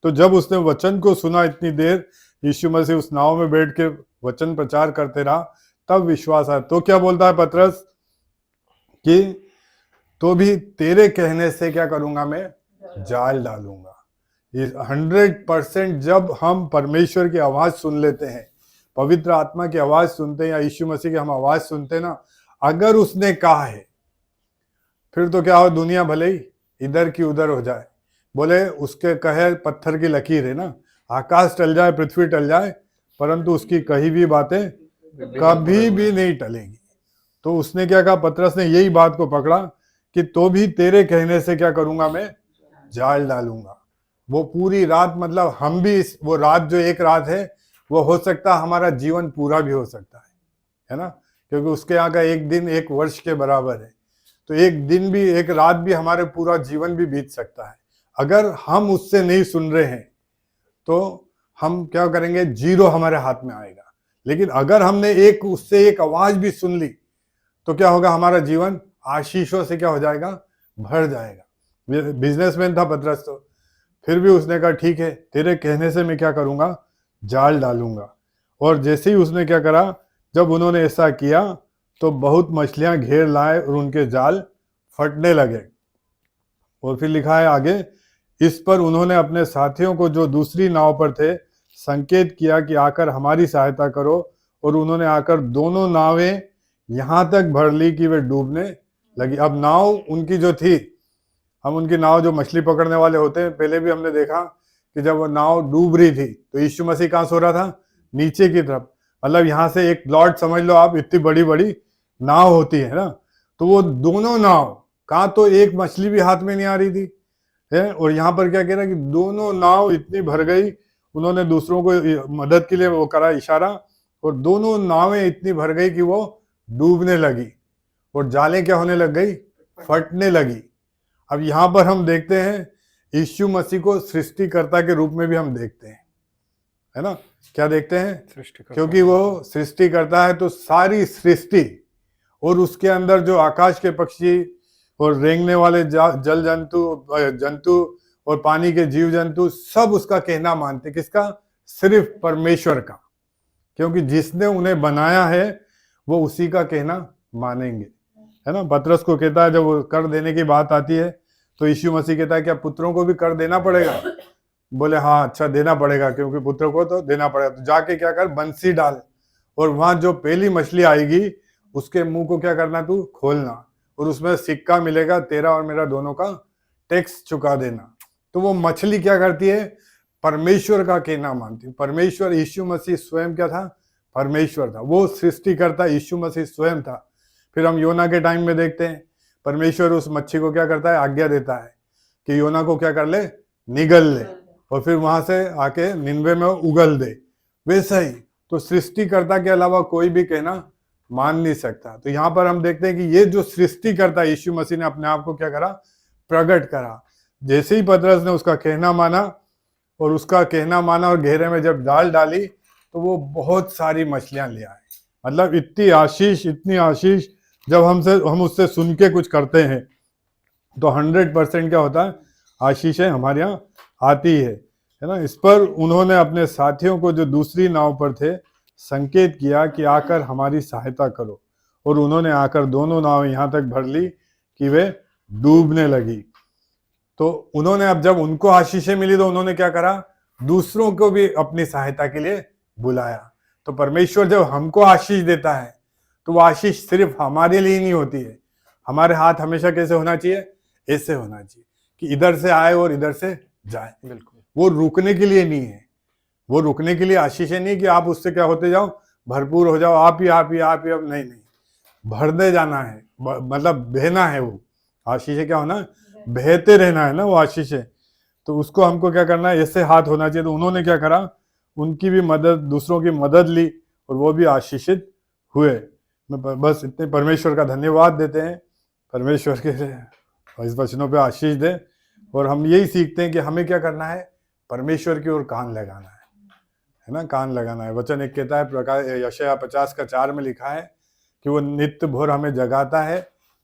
तो जब उसने वचन को सुना, इतनी देर यीशु मसीह उस नाव में बैठ के वचन प्रचार करते रहा, तब विश्वास आया। तो क्या बोलता है पतरस कि तो भी तेरे कहने से क्या करूंगा, मैं जाल डालूंगा। ये 100% जब हम परमेश्वर की आवाज सुन लेते हैं, पवित्र आत्मा की आवाज सुनते हैं, या यीशु मसीह की हम आवाज सुनते हैं ना, अगर उसने कहा है, फिर तो क्या हो, दुनिया भले ही इधर की उधर हो जाए, बोले उसके कहे पत्थर की लकीर है ना, आकाश टल जाए, पृथ्वी टल जाए, परंतु उसकी कही भी बातें कभी भी नहीं टलेंगी। तो उसने क्या कहा, पतरस ने यही बात को पकड़ा कि तो भी तेरे कहने से क्या करूंगा, मैं जाल डालूंगा। वो पूरी रात, मतलब हम भी वो रात जो एक रात है, वो हो सकता है हमारा जीवन पूरा भी हो सकता है ना, क्योंकि उसके यहाँ का एक दिन एक वर्ष के बराबर है। तो एक दिन भी, एक रात भी हमारे पूरा जीवन भी बीत सकता है। अगर हम उससे नहीं सुन रहे हैं तो हम क्या करेंगे, जीरो हमारे हाथ में आएगा। लेकिन अगर हमने उससे एक आवाज भी सुन ली तो क्या होगा, हमारा जीवन आशीषों से क्या हो जाएगा, भर जाएगा। बिजनेसमैन था पतरस, तो फिर भी उसने कहा ठीक है, तेरे कहने से मैं क्या करूंगा, जाल डालूंगा। और जैसे ही उसने क्या करा, जब उन्होंने ऐसा किया तो बहुत मछलियां घेर लाए और उनके जाल फटने लगे। और फिर लिखा है आगे, इस पर उन्होंने अपने साथियों को जो दूसरी नाव पर थे संकेत किया कि आकर हमारी सहायता करो, और उन्होंने आकर दोनों नावें यहां तक भर ली कि वे डूबने लगी। अब नाव उनकी जो थी, हम उनकी नाव, जो मछली पकड़ने वाले होते हैं, पहले भी हमने देखा कि जब वो नाव डूब रही थी तो यीशु मसीह कहाँ सो रहा था, नीचे की तरफ। मतलब यहाँ से एक प्लॉट समझ लो आप, इतनी बड़ी बड़ी नाव होती है ना, तो वो दोनों नाव, कहाँ तो एक मछली भी हाथ में नहीं आ रही थी है, और यहाँ पर क्या कह रहा है कि दोनों नाव इतनी भर गई, उन्होंने दूसरों को मदद के लिए वो करा इशारा, और दोनों नावें इतनी भर गई कि वो डूबने लगी, और जालें क्या होने लग गई, फटने लगी। अब यहाँ पर हम देखते हैं यीशु मसीह को सृष्टिकर्ता के रूप में भी हम देखते हैं, है ना, क्या देखते हैं, क्योंकि वो सृष्टि करता है, तो सारी सृष्टि और उसके अंदर जो आकाश के पक्षी और रेंगने वाले जल जंतु और पानी के जीव जंतु, सब उसका कहना मानते। किसका, सिर्फ परमेश्वर का, क्योंकि जिसने उन्हें बनाया है वो उसी का कहना मानेंगे, है ना। पतरस को कहता है, जब कर देने की बात आती है तो यीशु मसीह कहता है क्या पुत्रों को भी कर देना पड़ेगा, बोले हाँ अच्छा देना पड़ेगा, क्योंकि पुत्र को तो देना पड़ेगा। तो जाके क्या कर, बंसी डाल, और वहां जो पहली मछली आएगी उसके मुंह को क्या करना, तू खोलना, और उसमें सिक्का मिलेगा, तेरा और मेरा दोनों का टैक्स चुका देना। तो वो मछली क्या करती है, परमेश्वर का कहना मानती। परमेश्वर, यीशु मसीह स्वयं क्या था, परमेश्वर था, वो सृष्टिकर्ता यीशु मसीह स्वयं था। फिर हम योना के टाइम में देखते हैं, परमेश्वर उस मच्छी को क्या करता है, आज्ञा देता है कि योना को क्या कर ले, निगल ले, और फिर वहां से आके निन्वे में उगल दे। वैसा ही तो सृष्टिकर्ता के अलावा कोई भी कहना मान नहीं सकता। तो यहाँ पर हम देखते हैं कि ये जो सृष्टिकर्ता यीशु मसीह ने अपने आप को क्या करा, प्रकट करा। जैसे ही पतरस ने उसका कहना माना, और उसका कहना माना और घेरे में जब जाल डाली, तो वो बहुत सारी मछलियां ले आए। मतलब इतनी आशीष जब हम उससे सुन के कुछ करते हैं तो 100% क्या होता है, आशीषें हमारे यहाँ आती है ना। इस पर उन्होंने अपने साथियों को जो दूसरी नाव पर थे संकेत किया कि आकर हमारी सहायता करो, और उन्होंने आकर दोनों नाव यहाँ तक भर ली कि वे डूबने लगी। तो उन्होंने, अब जब उनको आशीषें मिली तो उन्होंने क्या करा, दूसरों को भी अपनी सहायता के लिए बुलाया। तो परमेश्वर जब हमको आशीष देता है तो वो आशीष सिर्फ हमारे लिए नहीं होती है। हमारे हाथ हमेशा कैसे होना चाहिए, ऐसे होना चाहिए कि इधर से आए और इधर से जाए। बिल्कुल, वो वो रुकने के लिए नहीं है, वो रुकने के लिए आशीषें नहीं कि आप उससे क्या होते जाओ, भरपूर हो जाओ, आप ही अब नहीं, भरने जाना है, मतलब बहना है। वो आशीषें क्या होना, बहते रहना है ना वो आशीषें। तो उसको हमको क्या करना है, ऐसे हाथ होना चाहिए। तो उन्होंने क्या करा, उनकी भी मदद, दूसरों की मदद ली, और वो भी आशीषित हुए। बस इतने परमेश्वर का धन्यवाद देते हैं, परमेश्वर के इस वचनों पे आशीष दे। और हम यही सीखते हैं कि हमें क्या करना है, परमेश्वर की ओर कान लगाना है ना, कान लगाना है। वचन एक कहता है, प्रकाश यशायाह 50:4 में लिखा है कि वो नित्य भोर हमें जगाता है।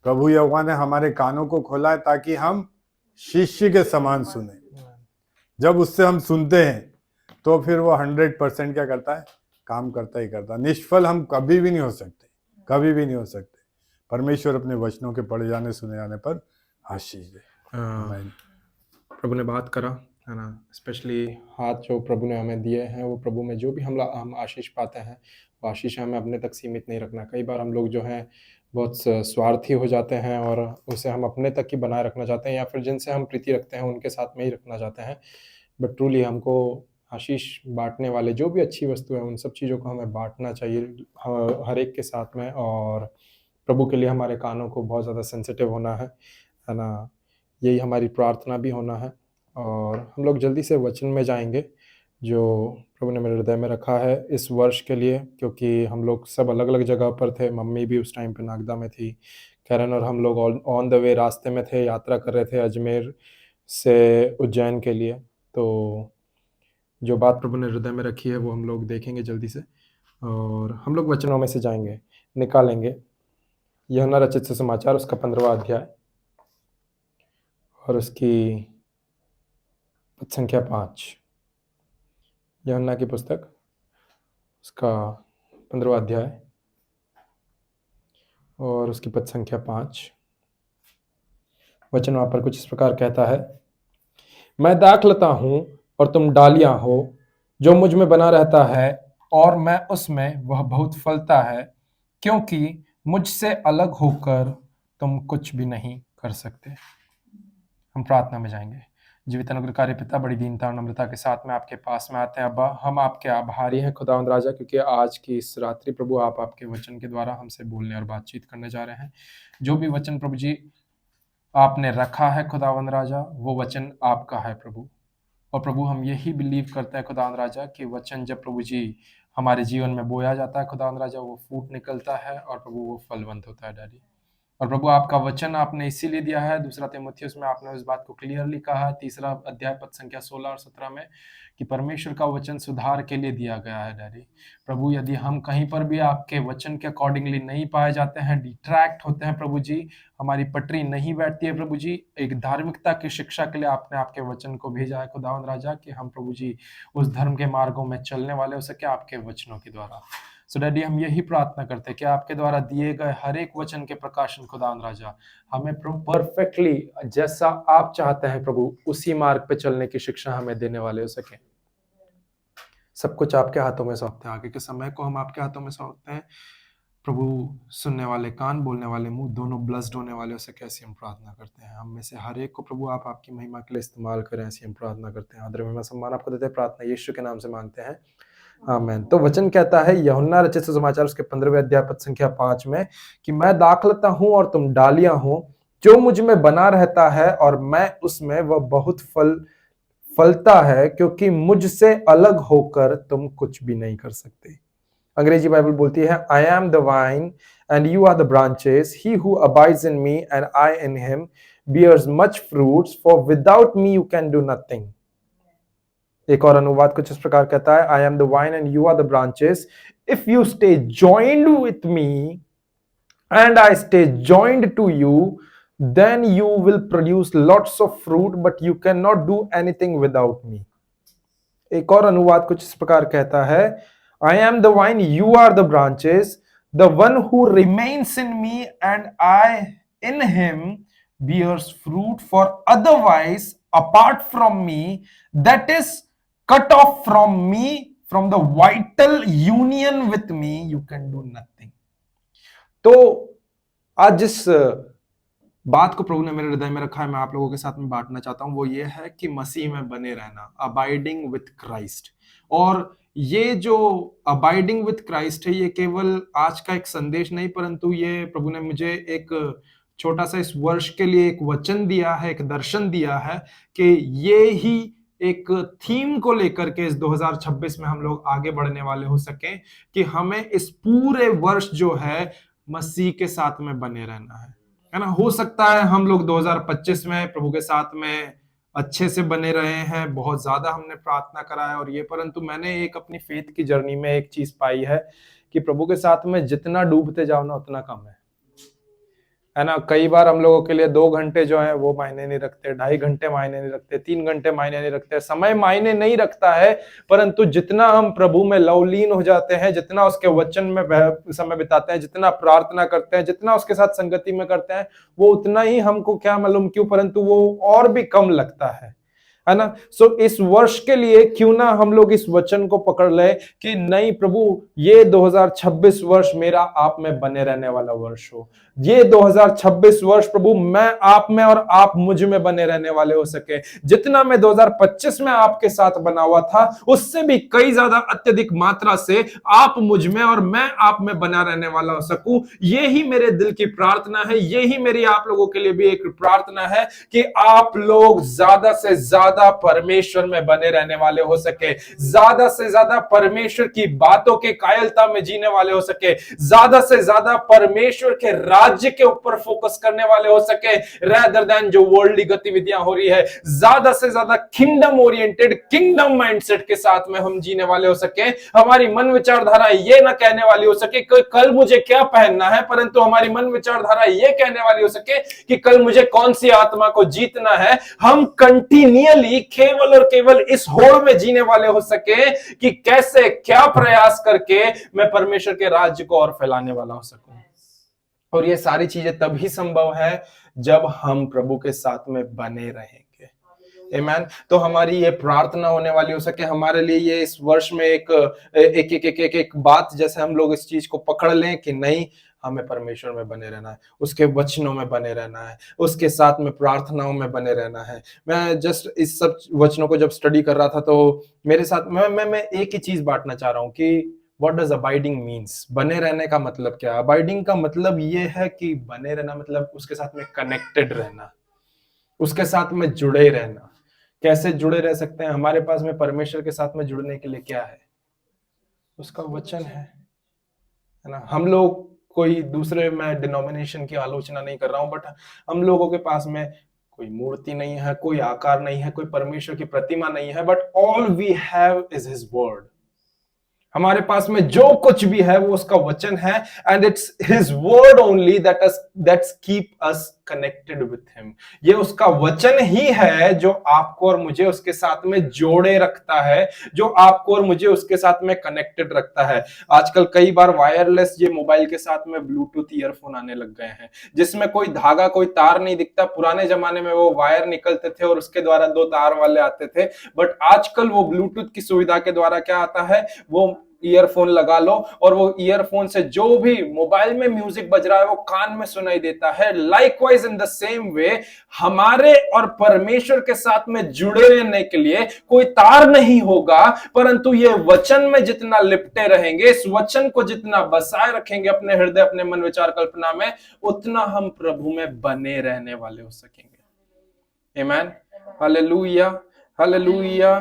प्रभु यहोवा ने हमारे कानों को खोला है ताकि हम शिष्य के समान सुने। जब उससे हम सुनते हैं तो फिर वो 100% क्या करता है, काम करता ही करता। निष्फल हम कभी भी नहीं हो सकते, कभी भी नहीं हो सकते। परमेश्वर अपने वचनों के पढ़े जाने सुने जाने पर आशीष दे। आमीन। प्रभु ने बात करा है ना, स्पेशली हाथ जो प्रभु ने हमें दिए हैं, वो प्रभु में जो भी हम आशीष पाते हैं, वो आशीष हमें अपने तक सीमित नहीं रखना। कई बार हम लोग जो हैं बहुत स्वार्थी हो जाते हैं और उसे हम अपने तक ही बनाए रखना चाहते हैं, या फिर जिनसे हम प्रीति रखते हैं उनके साथ में ही रखना चाहते हैं। बट ट्रूली हमको आशीष बांटने वाले जो भी अच्छी वस्तु है, उन सब चीज़ों को हमें बांटना चाहिए हर एक के साथ में। और प्रभु के लिए हमारे कानों को बहुत ज़्यादा सेंसिटिव होना है ना, यही हमारी प्रार्थना भी होना है। और हम लोग जल्दी से वचन में जाएंगे जो प्रभु ने मेरे हृदय में रखा है इस वर्ष के लिए, क्योंकि हम लोग सब अलग अलग जगह पर थे। मम्मी भी उस टाइम पे नागदा में थी, करण और हम लोग ऑन द वे रास्ते में थे, यात्रा कर रहे थे अजमेर से उज्जैन के लिए। तो जो बात प्रभु ने हृदय में रखी है वो हम लोग देखेंगे जल्दी से, और हम लोग वचनों में से जाएंगे, निकालेंगे यूहन्ना रचित सुसमाचार उसका 15वां अध्याय और उसकी पद संख्या 5। यूहन्ना की पुस्तक उसका 15वां अध्याय और उसकी पद संख्या 5। वचन वहाँ पर कुछ इस प्रकार कहता है, मैं दाखलता हूँ और तुम डालियां हो, जो मुझ में बना रहता है और मैं उसमें, वह बहुत फलता है, क्योंकि मुझसे अलग होकर तुम कुछ भी नहीं कर सकते। हम प्रार्थना में जाएंगे। जीवित अनुग्रहकारी पिता, बड़ी दीनता और नम्रता के साथ में आपके पास में आते हैं। अब्बा, हम आपके आभारी हैं खुदावंद राजा, क्योंकि आज की इस रात्रि प्रभु आप आपके वचन के द्वारा हमसे बोलने और बातचीत करने जा रहे हैं। जो भी वचन प्रभु जी आपने रखा है खुदावंद राजा, वो वचन आपका है प्रभु। और प्रभु हम यही बिलीव करते हैं खुदावंद राजा कि वचन जब प्रभु जी हमारे जीवन में बोया जाता है खुदावंद राजा, वो फूट निकलता है और प्रभु वो फलवंत होता है डैडी। और प्रभु आपका वचन आपने इसीलिए दिया है, दूसरा तीमुथियुस में आपने उस बात को क्लियरली कहा है, 3 अध्याय पद संख्या 16 और 17 में, कि परमेश्वर का वचन सुधार के लिए दिया गया है डैडी। प्रभु यदि हम कहीं पर भी आपके वचन के अकॉर्डिंगली नहीं पाए जाते हैं, डिट्रैक्ट होते हैं प्रभु जी, हमारी पटरी नहीं बैठती है प्रभु जी, एक धार्मिकता की शिक्षा के लिए आपने आपके वचन को भेजा है खुदावंद राजा, कि हम प्रभु जी उस धर्म के मार्गों में चलने वाले हो सके आपके वचनों के द्वारा। सो डैडी हम यही प्रार्थना करते हैं कि आपके द्वारा दिए गए हर एक वचन के प्रकाशन खुदावंद राजा हमें परफेक्टली जैसा आप चाहते हैं प्रभु, उसी मार्ग पे चलने की शिक्षा हमें देने वाले हो सके। सब कुछ आपके हाथों में सौंपते हैं, आगे के समय को हम आपके हाथों में सौंपते हैं प्रभु। सुनने वाले कान, बोलने वाले मुंह, दोनों ब्लेस्ड होने वाले हो सके, ऐसी हम प्रार्थना करते हैं। हम में से हर एक को प्रभु आप आपकी महिमा के लिए इस्तेमाल करें, ऐसी हम प्रार्थना करते हैं। आदर महिमा सम्मान आपको देते हैं, प्रार्थना यीशु के नाम से मांगते हैं, आमीन। तो वचन कहता है यूहन्ना रचित सुसमाचार उसके 15वें अध्याय पद संख्या 5 में, कि मैं दाखलता हूं और तुम डालियां हो, जो मुझ में बना रहता है और मैं उसमें, वह बहुत फलता है, क्योंकि मुझसे अलग होकर तुम कुछ भी नहीं कर सकते। अंग्रेजी बाइबल बोलती है, I am the vine and you are the branches, he who abides in me and I in him bears much fruits, for without me you can do nothing। एक और अनुवाद कुछ इस प्रकार कहता है, I am the vine and you are the branches, if you stay joined with me and I stay joined to you, then you will produce lots of fruit, but you cannot do anything without me। एक और अनुवाद कुछ इस प्रकार कहता है, I am the vine, you are the branches, the one who remains in me and I in him bears fruit, for otherwise apart from me, that is cut off from me, from the vital union with me, you can do nothing। तो आज जिस बात को प्रभु ने मेरे हृदय में रखा है, मैं आप लोगों के साथ में बांटना चाहता हूं, वो ये है कि मसीह में बने रहना, अबाइडिंग विथ क्राइस्ट। और ये जो अबाइडिंग विथ क्राइस्ट है, ये केवल आज का एक संदेश नहीं, परंतु ये प्रभु ने मुझे एक छोटा सा इस वर्ष के लिए एक वचन दिया है, एक दर्शन दिया है, कि ये ही एक थीम को लेकर के इस 2026 में हम लोग आगे बढ़ने वाले हो सके, कि हमें इस पूरे वर्ष जो है मसीह के साथ में बने रहना है ना। हो सकता है हम लोग 2025 में प्रभु के साथ में अच्छे से बने रहे हैं, बहुत ज्यादा हमने प्रार्थना करा है और ये, परंतु मैंने एक अपनी फेथ की जर्नी में एक चीज पाई है कि प्रभु के साथ में जितना डूबते जाओ ना उतना कम है। है ना। कई बार हम लोगों के लिए 2 घंटे जो है वो मायने नहीं रखते, 2.5 घंटे मायने नहीं रखते, 3 घंटे मायने नहीं रखते, समय मायने नहीं रखता है। परंतु जितना हम प्रभु में लवलीन हो जाते हैं, जितना उसके वचन में समय बिताते हैं, जितना प्रार्थना करते हैं, जितना उसके साथ संगति में करते हैं, वो उतना ही हमको क्या मालूम क्यों, परंतु वो और भी कम लगता है ना। सो इस वर्ष के लिए क्यों ना हम लोग इस वचन को पकड़ ले कि नहीं प्रभु, ये 2026 वर्ष मेरा आप में बने रहने वाला वर्ष हो। ये 2026 वर्ष प्रभु मैं आप में और आप मुझ में बने रहने वाले हो सके। जितना मैं 2025 में आपके साथ बना हुआ था, उससे भी कई ज्यादा अत्यधिक मात्रा से आप मुझ में और मैं आप में बना रहने वाला हो सकूं। ये ही मेरे दिल की प्रार्थना है, ये ही मेरी आप लोगों के लिए भी एक प्रार्थना है कि आप लोग ज्यादा से ज्यादा परमेश्वर में बने रहने वाले हो सके, ज्यादा से ज्यादा परमेश्वर की बातों के कायलता में जीने वाले हो सके, ज्यादा से ज्यादा परमेश्वर के राज्य के ऊपर फोकस करने वाले हो सके, रेदर देन जो वर्ल्डली गतिविधियां हो रही है। ज्यादा से ज्यादा किंगडम ओरिएंटेड, किंगडम माइंडसेट के साथ में हम जीने वाले हो सके। हमारी मन विचारधारा ये ना कहने वाली हो सके कि कल मुझे क्या पहनना है, परंतु हमारी मन विचारधारा ये कहने वाली हो सके कि कल मुझे कौन सी आत्मा को जीतना है। हम कंटिन्यूअली केवल और केवल इस होड़ में जीने वाले हो सके कि कैसे क्या प्रयास करके मैं परमेश्वर के राज्य को और फैलाने वाला हो सकूं। और ये सारी चीजें तभी संभव है जब हम प्रभु के साथ में बने रहेंगे। आमीन। तो हमारी ये प्रार्थना होने वाली हो सके हमारे लिए, ये इस वर्ष में एक बात जैसे हम लोग इस चीज को पकड़ लें कि नहीं, हमें परमेश्वर में बने रहना है, उसके वचनों में बने रहना है, उसके साथ में प्रार्थनाओं में बने रहना है। मैं जस्ट इस सब वचनों को जब स्टडी कर रहा था तो मेरे साथ मैं एक ही चीज बांटना चाह रहा हूं कि What does abiding means? बने रहने का मतलब क्या? अबाइडिंग का मतलब ये है कि बने रहना मतलब उसके साथ में कनेक्टेड रहना, उसके साथ में जुड़े रहना। कैसे जुड़े रह सकते हैं? हमारे पास में परमेश्वर के साथ में जुड़ने के लिए क्या है? उसका वचन है ना। हम लोग कोई दूसरे, मैं डिनोमिनेशन की आलोचना नहीं कर रहा हूं, बट हम लोगों के पास में कोई मूर्ति नहीं है, कोई आकार नहीं है, कोई परमेश्वर की प्रतिमा नहीं है, but all we have is his word. हमारे पास में जो कुछ भी है वो उसका वचन है, and it's his word only that's keep us connected with him. ये उसका वचन ही है जो आपको और मुझे उसके साथ में जोड़े रखता है, जो आपको और मुझे उसके साथ में कनेक्टेड रखता है। आजकल कई बार वायरलेस ये मोबाइल के साथ में ब्लूटूथ ईयरफोन आने लग गए हैं, जिसमें कोई धागा कोई तार नहीं दिखता। पुराने जमाने में वो वायर निकलते थे और उसके द्वारा 2 तार वाले आते थे, बट आजकल वो ब्लूटूथ की सुविधा के द्वारा क्या आता है, वो ईयरफोन लगा लो और वो ईयरफोन से जो भी मोबाइल में म्यूजिक बज रहा है वो कान में सुनाई देता है। Likewise in the same way हमारे और परमेश्वर के साथ में जुड़े रहने के लिए कोई तार नहीं होगा, परंतु ये वचन में जितना लिपटे रहेंगे, इस वचन को जितना बसाए रखेंगे अपने हृदय, अपने मन, विचार, कल्पना में, उतना हम प्रभु में बने रहने वाले हो सकेंगे। आमीन। हालेलुया, हालेलुया,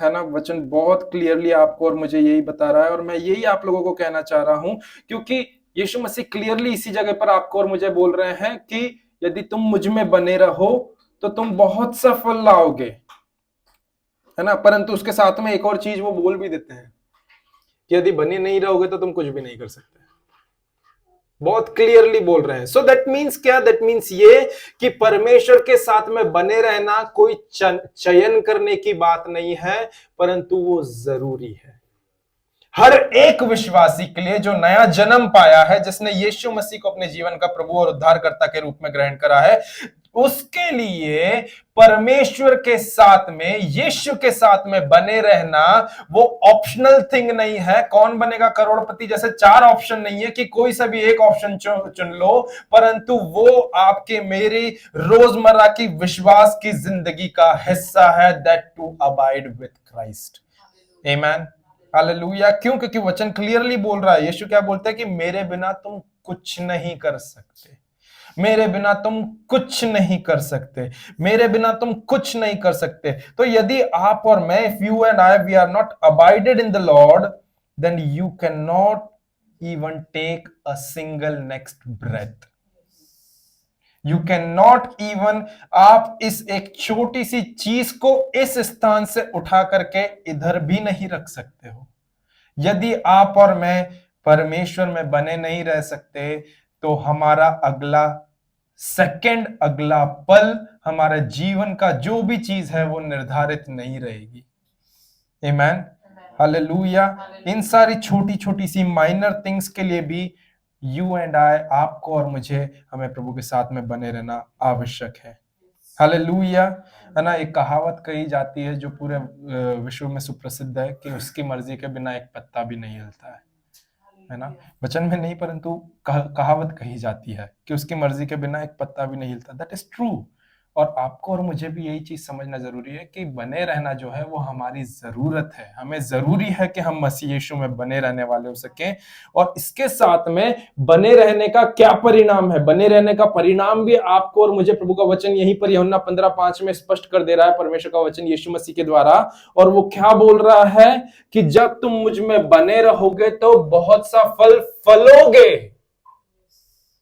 है ना। वचन बहुत क्लियरली आपको और मुझे यही बता रहा है, और मैं यही आप लोगों को कहना चाह रहा हूं, क्योंकि यीशु मसीह क्लियरली इसी जगह पर आपको और मुझे बोल रहे हैं कि यदि तुम मुझ में बने रहो तो तुम बहुत सा फल लाओगे, है ना। परंतु उसके साथ में एक और चीज वो बोल भी देते हैं कि यदि बने नहीं रहोगे तो तुम कुछ भी नहीं कर सकते। बहुत क्लियरली बोल रहे हैं। सो दैट मीन्स क्या? दैट मीन्स ये कि परमेश्वर के साथ में बने रहना कोई चयन करने की बात नहीं है, परंतु वो जरूरी है हर एक विश्वासी के लिए जो नया जन्म पाया है, जिसने यीशु मसीह को अपने जीवन का प्रभु और उद्धारकर्ता के रूप में ग्रहण करा है। उसके लिए परमेश्वर के साथ में, यीशु के साथ में बने रहना वो ऑप्शनल थिंग नहीं है। कौन बनेगा करोड़पति जैसे 4 ऑप्शन नहीं है कि कोई सा भी एक ऑप्शन चुन लो, परंतु वो आपके मेरी रोजमर्रा की विश्वास की जिंदगी का हिस्सा है। That to abide with Christ. Amen, hallelujah. क्यों? क्योंकि वचन क्लियरली बोल रहा है। यीशु क्या बोलते हैं कि मेरे बिना तुम कुछ नहीं कर सकते, मेरे बिना तुम कुछ नहीं कर सकते, मेरे बिना तुम कुछ नहीं कर सकते। तो यदि आप और मैं, if you and I, we are not abided in the Lord, then you can not even take a single next breath. You can not even, आप इस एक छोटी सी चीज को इस स्थान से उठा करके इधर भी नहीं रख सकते हो। यदि आप और मैं परमेश्वर में बने नहीं रह सकते तो हमारा अगला सेकंड, अगला पल, हमारे जीवन का जो भी चीज है वो निर्धारित नहीं रहेगी। आमीन, हालेलुया। इन सारी छोटी छोटी सी माइनर थिंग्स के लिए भी यू एंड आई, आपको और मुझे, हमें प्रभु के साथ में बने रहना आवश्यक है। हालेलुया। है ना, एक कहावत कही जाती है जो पूरे विश्व में सुप्रसिद्ध है कि उसकी मर्जी के बिना एक पत्ता भी नहीं हिलता है ना। वचन में नहीं परंतु कहावत कही जाती है कि उसकी मर्जी के बिना एक पत्ता भी नहीं हिलता। That is true. और आपको और मुझे भी यही चीज समझना जरूरी है कि बने रहना जो है वो हमारी जरूरत है। हमें जरूरी है कि हम मसीह यीशु में बने रहने वाले हो सकें। और इसके साथ में बने रहने का क्या परिणाम है? बने रहने का परिणाम भी आपको और मुझे प्रभु का वचन यहीं पर यूहन्ना 15:5 में स्पष्ट कर दे रहा है, परमेश्वर का वचन यीशु मसीह के द्वारा। और वो क्या बोल रहा है कि जब तुम मुझ में बने रहोगे तो बहुत सा फल फलोगे।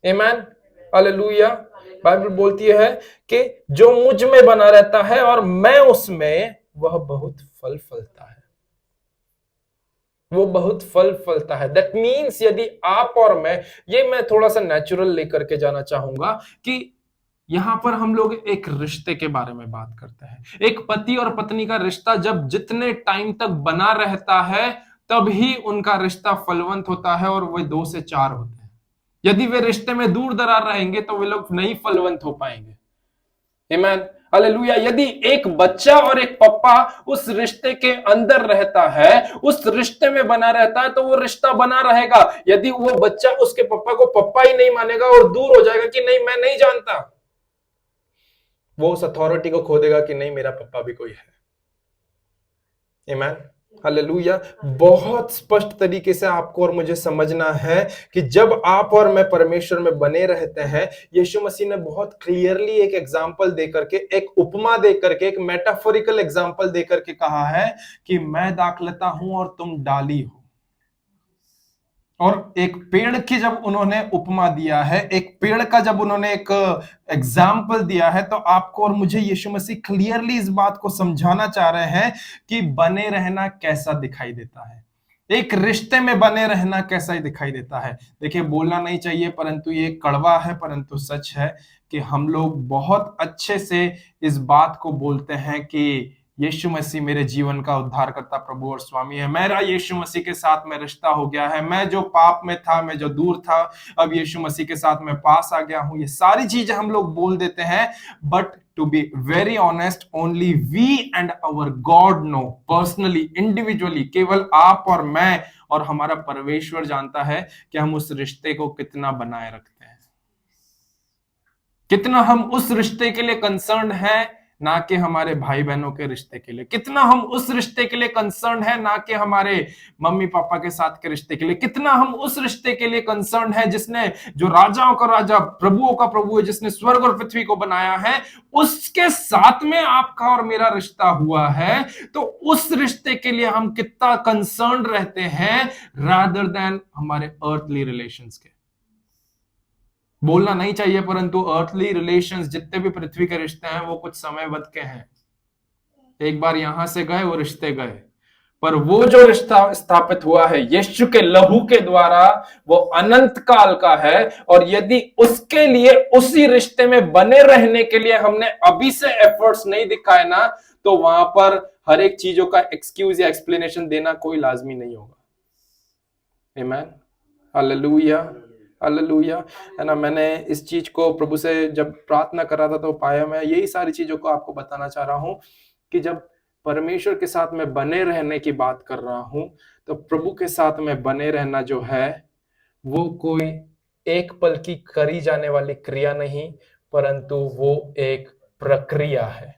आमीन, हालेलुया। बाइबल बोलती है कि जो मुझ में बना रहता है और मैं उसमें, वह बहुत फल फलता है। वो बहुत फल फलता है। दैट मीन्स यदि आप और मैं थोड़ा सा नेचुरल लेकर के जाना चाहूंगा कि यहां पर हम लोग एक रिश्ते के बारे में बात करते हैं। एक पति और पत्नी का रिश्ता जब जितने टाइम तक बना रहता है तभी उनका रिश्ता फलवंत होता है और वे 2 से 4 होते हैं। यदि वे रिश्ते में दूर दरार रहेंगे तो वे लोग नहीं फलवंत हो पाएंगे। आमीन, हालेलुया। यदि एक बच्चा और एक पप्पा उस रिश्ते के अंदर रहता है, उस रिश्ते में बना रहता है, तो वो रिश्ता बना रहेगा। यदि वो बच्चा उसके पप्पा को पप्पा ही नहीं मानेगा और दूर हो जाएगा कि नहीं मैं नहीं जानता, वो उस अथॉरिटी को खो देगा कि नहीं मेरा पप्पा भी कोई है। आमीन, हालेलुया। बहुत स्पष्ट तरीके से आपको और मुझे समझना है कि जब आप और मैं परमेश्वर में बने रहते हैं, यीशु मसीह ने बहुत क्लियरली एक एग्जांपल देकर के, एक उपमा देकर के, एक मेटाफोरिकल एग्जांपल देकर के कहा है कि मैं दाखलता हूं और तुम डाली हो। और एक पेड़ की जब उन्होंने उपमा दिया है, एक पेड़ का जब उन्होंने एक एग्जाम्पल दिया है, तो आपको और मुझे यीशु मसीह क्लियरली इस बात को समझाना चाह रहे हैं कि बने रहना कैसा दिखाई देता है, एक रिश्ते में बने रहना कैसा ही दिखाई देता है। देखिए, बोलना नहीं चाहिए परंतु ये कड़वा है परंतु सच है कि हम लोग बहुत अच्छे से इस बात को बोलते हैं कि यीशु मसीह मेरे जीवन का उद्धारकर्ता, प्रभु और स्वामी है। मेरा यीशु मसीह के साथ में रिश्ता हो गया है। मैं जो पाप में था, मैं जो दूर था, अब यीशु मसीह के साथ मैं पास आ गया हूं। ये सारी चीजें हम लोग बोल देते हैं, but to be very honest, only we and our God know personally, individually, केवल आप और मैं और हमारा परमेश्वर जानता है कि हम उस रिश्ते को कितना बनाए रखते हैं, कितना हम उस रिश्ते के लिए कंसर्न है, ना कि हमारे भाई बहनों के रिश्ते के लिए, कितना हम उस रिश्ते के लिए कंसर्न है, ना कि हमारे मम्मी पापा के साथ के रिश्ते के लिए, कितना हम उस रिश्ते के लिए कंसर्न है जिसने, जो राजाओं का राजा, प्रभुओं का प्रभु है, जिसने स्वर्ग और पृथ्वी को बनाया है, उसके साथ में आपका और मेरा रिश्ता हुआ है। तो उस रिश्ते के लिए हम कितना कंसर्न रहते हैं रादर देन हमारे अर्थली रिलेशंस के। बोलना नहीं चाहिए परंतु अर्थली रिलेशंस, जितने भी पृथ्वी के रिश्ते हैं, वो कुछ समय बद के हैं। एक बार यहां से गए, वो रिश्ते गए, पर वो जो रिश्ता स्थापित हुआ है यीशु के लहू के द्वारा, वो अनंत काल का है। और यदि उसके लिए, उसी रिश्ते में बने रहने के लिए हमने अभी से एफर्ट्स नहीं दिखाए ना, तो वहां पर हर एक चीजों का एक्सक्यूज या एक्सप्लेनेशन देना कोई लाजमी नहीं होगा। आमीन, हालेलुया, हालेलुया। है ना, मैंने इस चीज को प्रभु से जब प्रार्थना कर रहा था तो पाया, मैं यही सारी चीजों को आपको बताना चाह रहा हूं कि जब परमेश्वर के साथ में बने रहने की बात कर रहा हूं, तो प्रभु के साथ में बने रहना जो है वो कोई एक पल की करी जाने वाली क्रिया नहीं, परंतु वो एक प्रक्रिया है।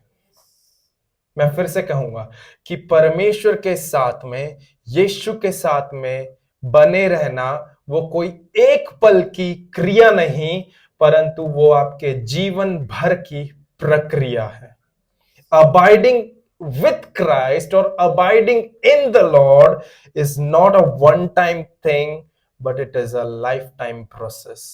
मैं फिर से कहूंगा कि परमेश्वर के साथ में, यीशु के साथ में बने रहना वो कोई एक पल की क्रिया नहीं, परंतु वो आपके जीवन भर की प्रक्रिया है। Abiding with Christ or abiding in the Lord is not a one-time thing, but it is a lifetime process.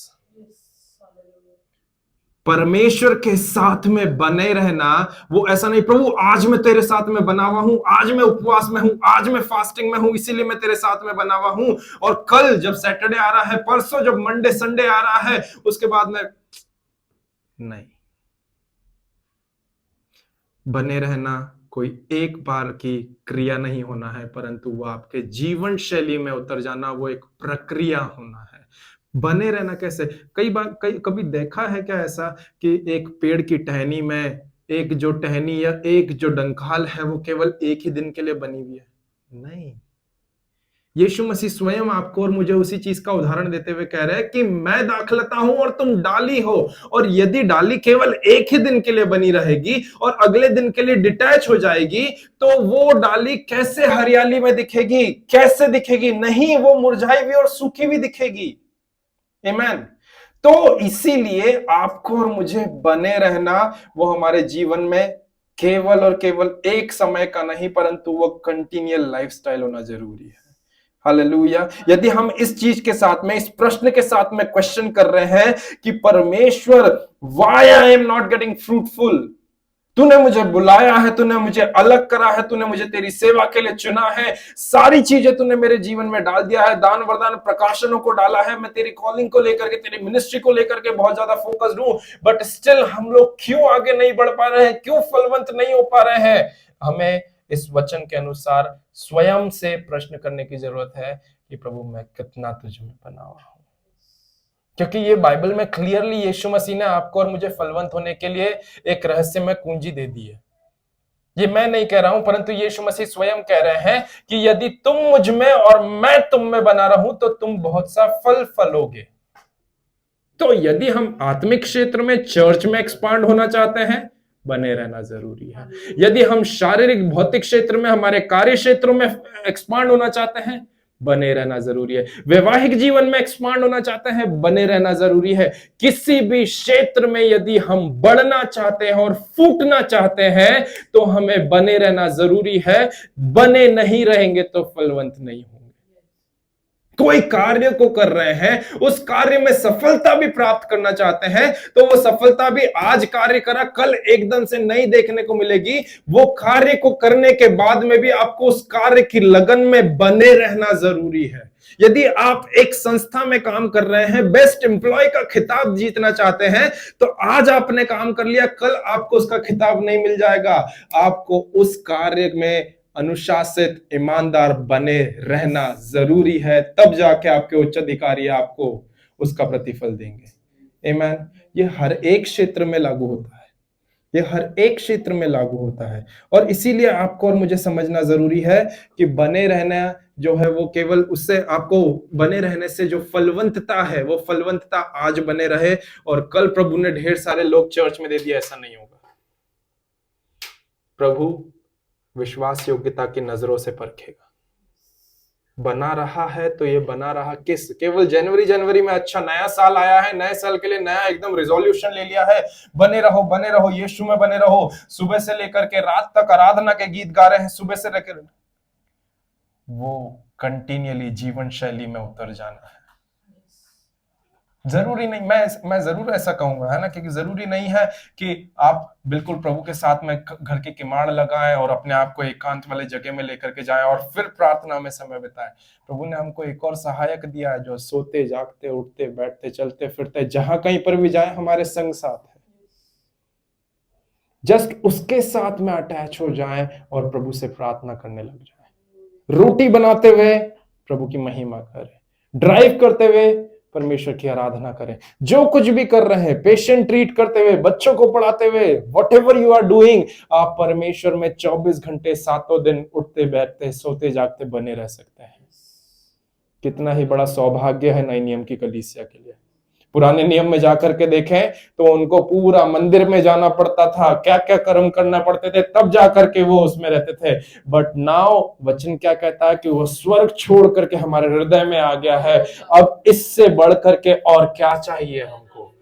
परमेश्वर के साथ में बने रहना वो ऐसा नहीं, प्रभु आज मैं तेरे साथ में बना हुआ हूं, आज मैं उपवास में हूं, आज मैं फास्टिंग में हूं, इसीलिए मैं तेरे साथ में बना हुआ हूं, और कल जब सैटरडे आ रहा है, परसों जब मंडे संडे आ रहा है, उसके बाद में नहीं। बने रहना कोई एक बार की क्रिया नहीं होना है, परंतु वो आपके जीवन शैली में उतर जाना, वो एक प्रक्रिया होना है। बने रहना कैसे? कई बार कभी देखा है क्या ऐसा कि एक पेड़ की टहनी में एक जो टहनी या एक जो डंकाल है वो केवल एक ही दिन के लिए बनी हुई है? नहीं। यीशु मसीह स्वयं आपको और मुझे उसी चीज का उदाहरण देते हुए कह रहे हैं कि मैं दाखलता हूं और तुम डाली हो, और यदि डाली केवल एक ही दिन के लिए बनी रहेगी और अगले दिन के लिए डिटैच हो जाएगी, तो वो डाली कैसे हरियाली में दिखेगी? कैसे दिखेगी? नहीं, वो मुरझाई हुई और सूखी हुई दिखेगी। आमीन। तो इसीलिए आपको और मुझे बने रहना, वो हमारे जीवन में केवल और केवल एक समय का नहीं, परंतु वो कंटिन्यूअल लाइफस्टाइल होना जरूरी है। हालेलुया। यदि हम इस चीज के साथ में, इस प्रश्न के साथ में क्वेश्चन कर रहे हैं कि परमेश्वर, why I am not getting fruitful, तूने मुझे बुलाया है, तूने मुझे अलग करा है, तूने मुझे तेरी सेवा के लिए चुना है, सारी चीजें तूने मेरे जीवन में डाल दिया है, दान वरदान प्रकाशनों को डाला है, मैं तेरी कॉलिंग को लेकर के, तेरी मिनिस्ट्री को लेकर के बहुत ज्यादा फोकस्ड हूं, बट स्टिल हम लोग क्यों आगे नहीं बढ़ पा रहे हैं? क्यों फलवंत नहीं हो पा रहे हैं? हमें इस वचन के अनुसार स्वयं से प्रश्न करने की जरूरत है कि प्रभु मैं कितना तुझ में बना हुआ हूं। क्योंकि ये बाइबल में क्लियरली यीशु मसीह ने आपको और मुझे फलवंत होने के लिए एक रहस्यमय कुंजी दे दी है। ये मैं नहीं कह रहा हूं, परंतु यीशु मसीह स्वयं कह रहे हैं कि यदि तुम मुझ में और मैं तुम में बना रहूं तो तुम बहुत सा फल फलोगे। तो यदि हम आत्मिक क्षेत्र में, चर्च में एक्सपांड होना चाहते हैं, बने रहना जरूरी है। यदि हम शारीरिक भौतिक क्षेत्र में, हमारे कार्य क्षेत्रों में एक्सपांड होना चाहते हैं, बने रहना जरूरी है। वैवाहिक जीवन में एक्सपांड होना चाहते हैं, बने रहना जरूरी है। किसी भी क्षेत्र में यदि हम बढ़ना चाहते हैं और फूटना चाहते हैं, तो हमें बने रहना जरूरी है। बने नहीं रहेंगे तो फलवंत नहीं होंगे। कोई कार्य को कर रहे हैं, उस कार्य में सफलता भी प्राप्त करना चाहते हैं, तो वो सफलता भी आज कार्य करा, कल एकदम से नहीं देखने को मिलेगी। वो कार्य को करने के बाद में भी आपको उस कार्य की लगन में बने रहना जरूरी है। यदि आप एक संस्था में काम कर रहे हैं, बेस्ट एम्प्लॉय का खिताब जीतना चाहते हैं, तो आज आपने काम कर लिया, कल आपको उसका खिताब नहीं मिल जाएगा। आपको उस कार्य में अनुशासित, ईमानदार बने रहना जरूरी है, तब जाके आपके उच्च अधिकारी आपको उसका प्रतिफल देंगे। आमीन। ये हर एक क्षेत्र में लागू होता है, ये हर एक क्षेत्र में लागू होता है। और इसीलिए आपको और मुझे समझना जरूरी है कि बने रहना जो है वो केवल उससे, आपको बने रहने से जो फलवंतता है, वो फलवंतता आज बने रहे और कल प्रभु ने ढेर सारे लोग चर्च में दे दिया, ऐसा नहीं होगा। प्रभु विश्वास योग्यता की नजरों से परखेगा। बना रहा है तो ये बना रहा किस, केवल जनवरी में अच्छा नया साल आया है, नए साल के लिए नया एकदम रिजोल्यूशन ले लिया है, बने रहो यीशु में बने रहो, सुबह से लेकर के रात तक आराधना के गीत गा रहे हैं, सुबह से लेकर, वो कंटिन्यूअली जीवन शैली में उतर जाना है। जरूरी नहीं, मैं जरूर ऐसा कहूंगा, है ना, क्योंकि जरूरी नहीं है कि आप बिल्कुल प्रभु के साथ में घर के किमाड़ लगाएं और अपने आप को एकांत वाले जगह में लेकर के जाएं और फिर प्रार्थना में समय बिताएं। प्रभु ने हमको एक और सहायक दिया है जो सोते जागते उठते बैठते चलते फिरते जहां कहीं पर भी जाए हमारे संग साथ है। जस्ट उसके साथ में अटैच हो जाएं और प्रभु से प्रार्थना करने लग जाएं। रोटी बनाते हुए प्रभु की महिमा करें, ड्राइव करते हुए परमेश्वर की आराधना करें, जो कुछ भी कर रहे हैं, पेशेंट ट्रीट करते हुए, बच्चों को पढ़ाते हुए, व्हाटएवर यू आर डूइंग, आप परमेश्वर में 24 घंटे 7 दिन उठते बैठते सोते जागते बने रह सकते हैं। कितना ही बड़ा सौभाग्य है नए नियम की कलीसिया के लिए। पुराने नियम में जाकर के देखें तो उनको पूरा मंदिर में जाना पड़ता था, क्या क्या कर्म करना पड़ते थे, तब जाकर के वो उसमें रहते थे। बट नाउ वचन क्या कहता है कि वो स्वर्ग छोड़ करके हमारे हृदय में आ गया है। अब इससे बढ़ करके और क्या चाहिए हमको?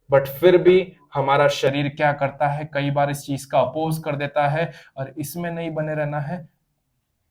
बट फिर भी हमारा शरीर क्या करता है, कई बार इस चीज का अपोज कर देता है और इसमें नहीं बने रहना है,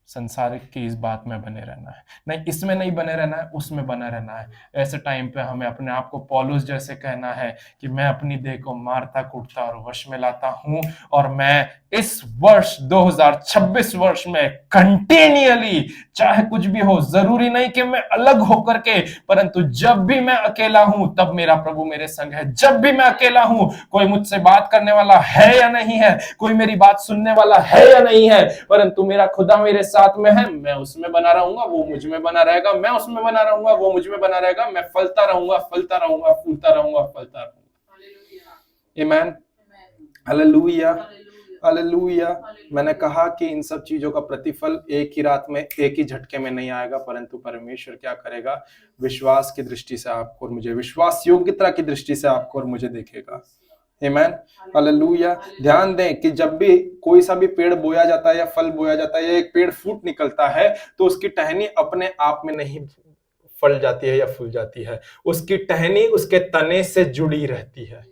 संसारिक की इस बात में बने रहना है, नहीं इसमें नहीं बने रहना है, उसमें बना रहना है। ऐसे टाइम पे हमें अपने आप को पौलुस जैसे कहना है कि मैं अपनी देह को मारता कूटता और वश में लाता हूं, और मैं इस वर्ष 2026 वर्ष में कंटिन्यूअली, चाहे कुछ भी हो, जरूरी नहीं कि मैं अलग होकर के, परंतु जब भी मैं अकेला हूं तब मेरा प्रभु मेरे संग है। जब भी मैं अकेला हूं, कोई मुझसे बात करने वाला है या नहीं है, कोई मेरी बात सुनने वाला है या नहीं है, परंतु मेरा खुदा मेरे साथ में है, मैं उसमें बना रहूंगा, वो मुझ में बना रहेगा, मैं उसमें बना रहूंगा, वो मुझ में बना रहेगा, मैं फलता रहूंगा, फलता रहूंगा, फूलता रहूंगा, फलता रहूंगा। आमीन, हालेलुया, हालेलुया। मैंने कहा कि इन सब चीजों का प्रतिफल एक ही रात में, एक ही झटके में नहीं आएगा, परंतु परमेश्वर क्या करेगा, विश्वास की दृष्टि से आपको और मुझे, विश्वास योग्यता की दृष्टि से आपको और मुझे देखेगा। आमीन, हालेलुया। ध्यान दें कि जब भी कोई सा भी पेड़ बोया जाता है या फल बोया जाता है या एक पेड़ फूट निकलता है, तो उसकी टहनी अपने आप में नहीं फल जाती है या फूल जाती है, उसकी टहनी उसके तने से जुड़ी रहती है।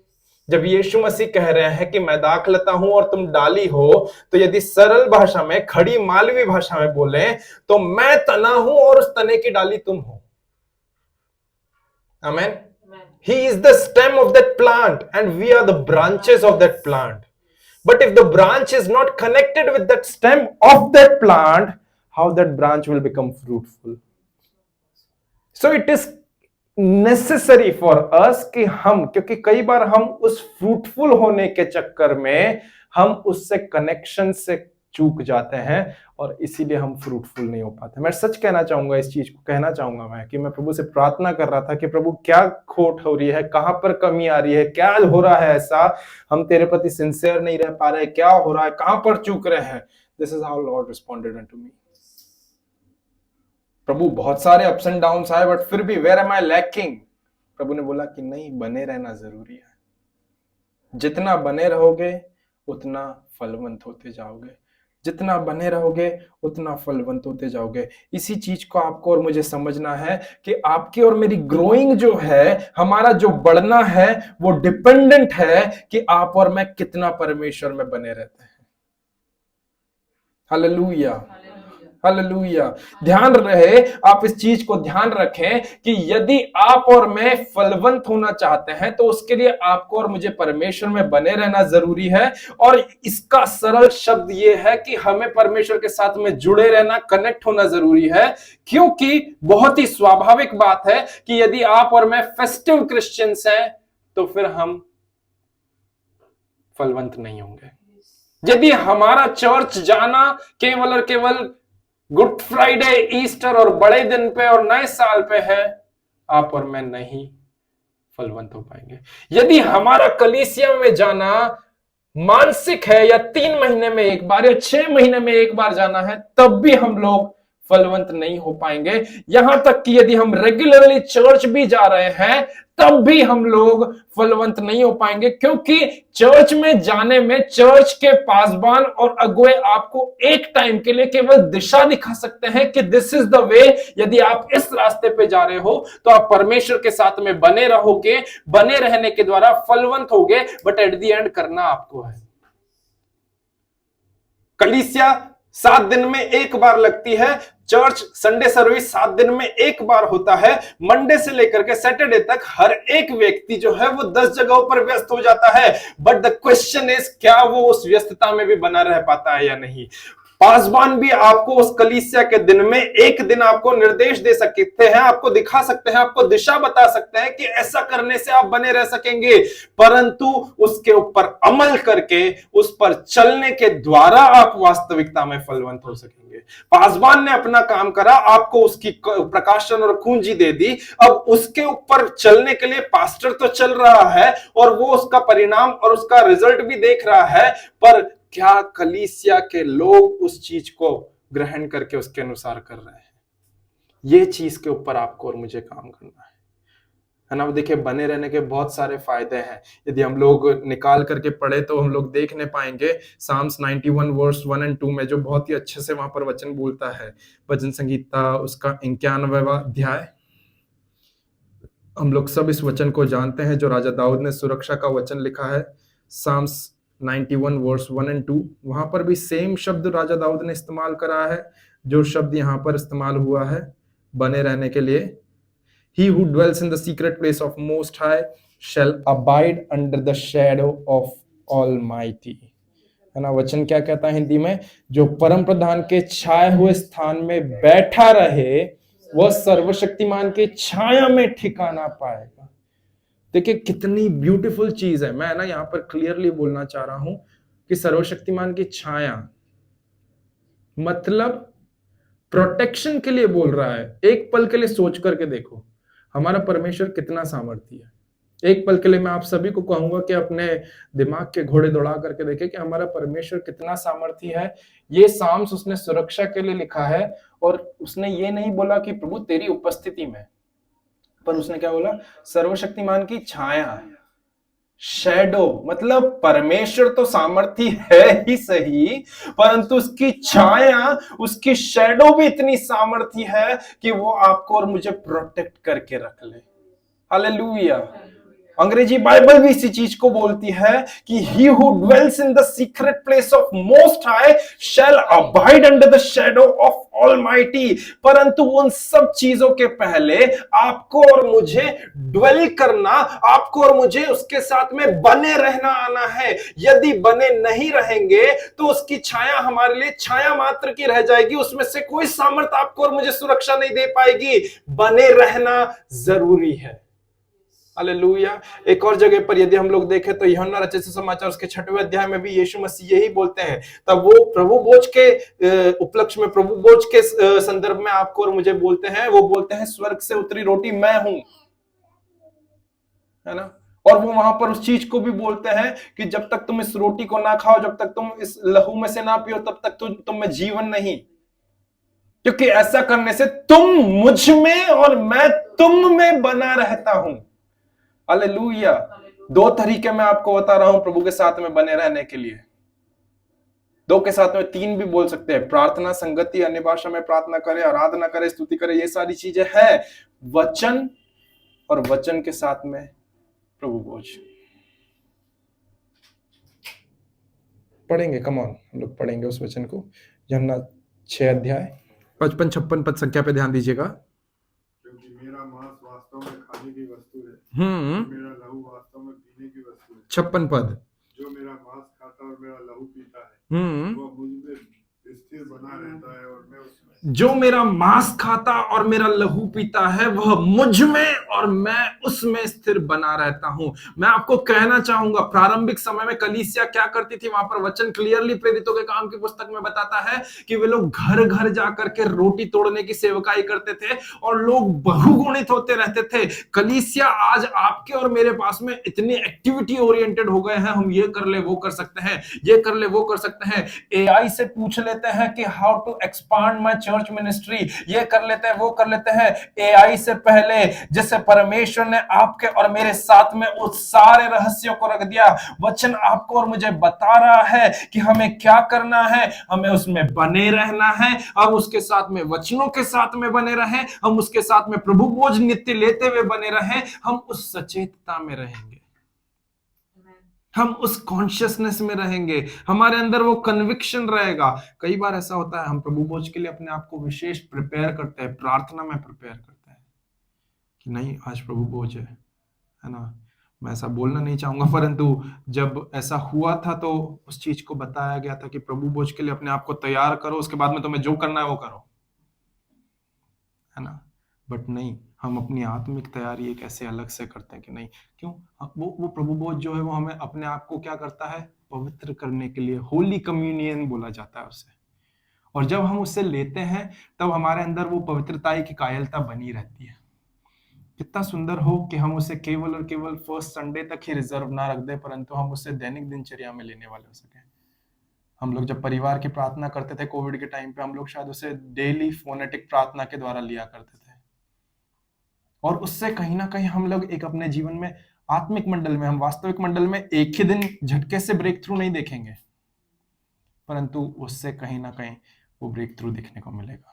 जब यीशु मसीह कह रहे हैं कि मैं दाखलता हूं और तुम डाली हो, तो यदि सरल भाषा में, खड़ी मालवी भाषा में बोले, तो मैं तना हूं और उस तने की डाली तुम हो। आमीन। He is the stem of that plant and we are the branches of that plant. But if the branch is not connected with that stem of that plant, how that branch will become fruitful? So it is necessary for us कि हम, क्योंकि कई बार हम उस फ्रूटफुल होने के चक्कर में हम उससे कनेक्शन से चूक जाते हैं और इसीलिए हम फ्रूटफुल नहीं हो पाते। मैं सच कहना चाहूंगा, इस चीज को कहना चाहूंगा मैं, कि मैं प्रभु से प्रार्थना कर रहा था कि प्रभु क्या खोट हो रही है, कहां पर कमी आ रही है, क्या हो रहा है ऐसा, हम तेरे प्रति सिंसियर नहीं रह पा रहे, क्या हो रहा है, कहां पर चूक रहे हैं। This is how Lord responded to me. प्रभु बहुत सारे अप्स एंड डाउन्स आए, बट फिर भी वेयर एम आई लैकिंग। प्रभु ने बोला कि नहीं, बने रहना जरूरी है। जितना बने रहोगे उतना फलवंत होते जाओगे, जितना बने रहोगे उतना फलवंत होते जाओगे। इसी चीज को आपको और मुझे समझना है कि आपकी और मेरी ग्रोइंग जो है, हमारा जो बढ़ना है, वो डिपेंडेंट है कि आप और मैं कितना परमेश्वर में बने रहते हैं। Hallelujah, hallelujah. ध्यान रहे, आप इस चीज को ध्यान रखें कि यदि आप और मैं फलवंत होना चाहते हैं तो उसके लिए आपको और मुझे परमेश्वर में बने रहना जरूरी है। और इसका सरल शब्द यह है कि हमें परमेश्वर के साथ में जुड़े रहना, कनेक्ट होना जरूरी है, क्योंकि बहुत ही स्वाभाविक बात है कि यदि आप और मैं फेस्टिव क्रिश्चियंस हैं तो फिर हम फलवंत नहीं होंगे। यदि हमारा चर्च जाना केवल और केवल गुड फ्राइडे, ईस्टर और बड़े दिन पे और नए साल पे है, आप और मैं नहीं फलवंत हो पाएंगे। यदि हमारा कलीसिया में जाना मानसिक है या 3 महीने में एक बार या 6 महीने में एक बार जाना है, तब भी हम लोग फलवंत नहीं हो पाएंगे। यहां तक कि यदि हम रेगुलरली चर्च भी जा रहे हैं तब भी हम लोग फलवंत नहीं हो पाएंगे, क्योंकि चर्च में जाने में चर्च के पासबान और अगुए आपको एक टाइम के लिए केवल दिशा दिखा सकते हैं कि दिस इज द वे। यदि आप इस रास्ते पे जा रहे हो तो आप परमेश्वर के साथ में बने रहोगे, बने रहने के द्वारा फलवंत होगे, बट एट द एंड करना आपको है। कलीसिया 7 दिन में एक बार लगती है, चर्च संडे सर्विस 7 दिन में एक बार होता है। मंडे से लेकर के सैटरडे तक हर एक व्यक्ति जो है वो 10 जगहों पर व्यस्त हो जाता है, बट द क्वेश्चन इज, क्या वो उस व्यस्तता में भी बना रह पाता है या नहीं। पासबान भी आपको उस कलीसिया के दिन में एक दिन आपको निर्देश दे सकते हैं, आपको दिखा सकते हैं, आपको दिशा बता सकते हैं कि ऐसा करने से आप बने रह सकेंगे, परंतु उसके ऊपर अमल करके उस पर चलने के द्वारा आप वास्तविकता में फलवंत हो सकेंगे। पासबान ने अपना काम करा, आपको उसकी प्रकाशन और कुंजी दे दी, अब उसके ऊपर चलने के लिए पास्टर तो चल रहा है और वो उसका परिणाम और उसका रिजल्ट भी देख रहा है, पर क्या कलीसिया के लोग उस चीज को ग्रहण करके उसके अनुसार कर रहे हैं? ये चीज के ऊपर आपको और मुझे काम करना है ना। देखिए, बने रहने के बहुत सारे फायदे हैं। यदि हम लोग निकाल करके पढ़े तो हम लोग देखने पाएंगे साम्स 91 वर्स 1 और 2 में, जो बहुत ही अच्छे से वहां पर वचन बोलता है। भजन संगीता उसका 91वां अध्याय, हम लोग सब इस वचन को जानते हैं जो राजा दाऊद ने सुरक्षा का वचन लिखा है। साम्स 91 वर्स 1 और 2, वहां पर भी सेम शब्द राजा दाऊद ने इस्तेमाल करा है। जो शब्द यहाँ पर इस्तेमाल हुआ है बने रहने के लिए, he who dwells in the secret place of most high shall abide under the shadow of almighty। है ना, वचन क्या कहता है हिंदी में, जो परम प्रधान के छाए हुए स्थान में बैठा रहे वह सर्वशक्तिमान के छाया में ठिकाना पाएगा। देखिए कितनी ब्यूटीफुल चीज है। मैं ना यहाँ पर क्लियरली बोलना चाह रहा हूं कि सर्वशक्तिमान की छाया मतलब प्रोटेक्शन के लिए बोल रहा है। एक पल के लिए सोच करके देखो हमारा परमेश्वर कितना सामर्थी है। एक पल के लिए मैं आप सभी को कहूंगा कि अपने दिमाग के घोड़े दौड़ा करके देखें कि हमारा परमेश्वर कितना सामर्थी है। ये साम्स उसने सुरक्षा के लिए लिखा है और उसने ये नहीं बोला कि प्रभु तेरी उपस्थिति में, पर उसने क्या बोला, सर्वशक्तिमान की छाया, शैडो। मतलब परमेश्वर तो सामर्थी है ही सही, परंतु उसकी छाया, उसकी शैडो भी इतनी सामर्थी है कि वो आपको और मुझे प्रोटेक्ट करके रख ले। हालेलुया। अंग्रेजी बाइबल भी इसी चीज को बोलती है कि he who dwells in the secret place of most high shall abide under the shadow of almighty। परंतु उन सब चीजों के पहले आपको और मुझे ड्वेल करना, आपको और मुझे उसके साथ में बने रहना आना है। यदि बने नहीं रहेंगे तो उसकी छाया हमारे लिए छाया मात्र की रह जाएगी, उसमें से कोई सामर्थ आपको और मुझे सुरक्षा नहीं दे पाएगी। बने रहना जरूरी है। हालेलुया। एक और जगह पर यदि हम लोग देखें तो यूहन्ना रचित सुसमाचार उसके 6वें अध्याय में भी यीशु मसीह यही बोलते हैं। तब वो प्रभु भोज के उपलक्ष्य में, प्रभु भोज के संदर्भ में आपको और मुझे बोलते हैं, वो बोलते हैं स्वर्ग से उतरी रोटी मैं हूं, है ना। और वो वहां पर उस चीज को भी बोलते हैं कि जब तक तुम इस रोटी को ना खाओ, जब तक तुम इस लहू में से ना पियो, तब तक तुम में जीवन नहीं, क्योंकि ऐसा करने से तुम मुझ में और मैं तुम में बना रहता हूं। हालेलुया। 2 तरीके मैं आपको बता रहा हूं प्रभु के साथ में बने रहने के लिए। 2 के साथ में 3 भी बोल सकते हैं। प्रार्थना, संगति, अन्य भाषा में प्रार्थना करे, आराधना करे, स्तुति करे, ये सारी चीजें हैं। वचन और वचन के साथ में प्रभु भोज पढ़ेंगे। कम ऑन, हम लोग पढ़ेंगे उस वचन को। यूहन्ना 6 अध्याय 55-56 पद संख्या पे ध्यान दीजिएगा। क्योंकि मेरा मांस वास्तव में खाने की वस्तु है, मेरा लहू वास्तव में पीने की वस्तु है। 56 पद। जो मेरा मांस खाता और मेरा लहू पीता है वो मुझ में स्थिर बना रहता है और मैं उसमें। जो मेरा मांस खाता और मेरा लहू पीता है वह मुझ में और मैं उसमें स्थिर बना रहता हूं। मैं आपको कहना चाहूंगा प्रारंभिक समय में कलीसिया क्या करती थी, वहां पर वचन क्लियरली प्रेरितों के काम की पुस्तक में बताता है कि वे लोग घर घर जाकर के रोटी तोड़ने की सेवकाई करते थे और लोग बहुगुणित होते रहते थे। कलीसिया आज आपके और मेरे पास में इतनी एक्टिविटी ओरिएंटेड हो गए हैं, हम ये कर ले वो कर सकते हैं, ये कर ले वो कर सकते हैं। एआई से पूछ लेते हैं कि how to expand my church ministry, ये कर लेते हैं वो कर लेते हैं। एआई से पहले जैसे परमेश्वर ने आपके और मेरे साथ में उस सारे रहस्यों को रख दिया। वचन आपको और मुझे बता रहा है कि हमें क्या करना है, हमें उसमें बने रहना है। हम उसके साथ में वचनों के साथ में बने रहें, हम उसके साथ में प्रभु भोज नित्य लेते हुए बने रहें, हम उस सचेतता में रहेंगे, हम उस कॉन्शियसनेस में रहेंगे, हमारे अंदर वो कन्विक्शन रहेगा। कई बार ऐसा होता है हम प्रभु भोज के लिए अपने आप को विशेष प्रिपेयर करते हैं, प्रार्थना में प्रिपेयर करते हैं कि नहीं आज प्रभु भोज है ना। मैं ऐसा बोलना नहीं चाहूंगा, परंतु जब ऐसा हुआ था तो उस चीज को बताया गया था कि प्रभु भोज के लिए अपने आप को तैयार करो, उसके बाद में तुम्हें जो करना है वो करो, है ना। बट नहीं, हम अपनी आत्मिक तैयारी एक ऐसे अलग से करते हैं कि नहीं, क्यों, वो प्रभु भोज जो है वो हमें अपने आप को क्या करता है, पवित्र करने के लिए होली कम्युनियन बोला जाता है उसे। और जब हम उससे लेते हैं तब हमारे अंदर वो पवित्रता की कायलता बनी रहती है। कितना सुंदर हो कि हम उसे केवल और केवल फर्स्ट संडे तक ही रिजर्व ना रख दे, परंतु हम उसे दैनिक दिनचर्या में लेने वाले हो सके। हम लोग जब परिवार की प्रार्थना करते थे कोविड के टाइम पे, हम लोग शायद उसे डेली फोनेटिक प्रार्थना के द्वारा लिया करते थे, और उससे कहीं ना कहीं हम लोग एक अपने जीवन में आत्मिक मंडल में, हम वास्तविक मंडल में एक ही दिन झटके से ब्रेक थ्रू नहीं देखेंगे, परंतु उससे कहीं ना कहीं वो ब्रेक थ्रू देखने को मिलेगा।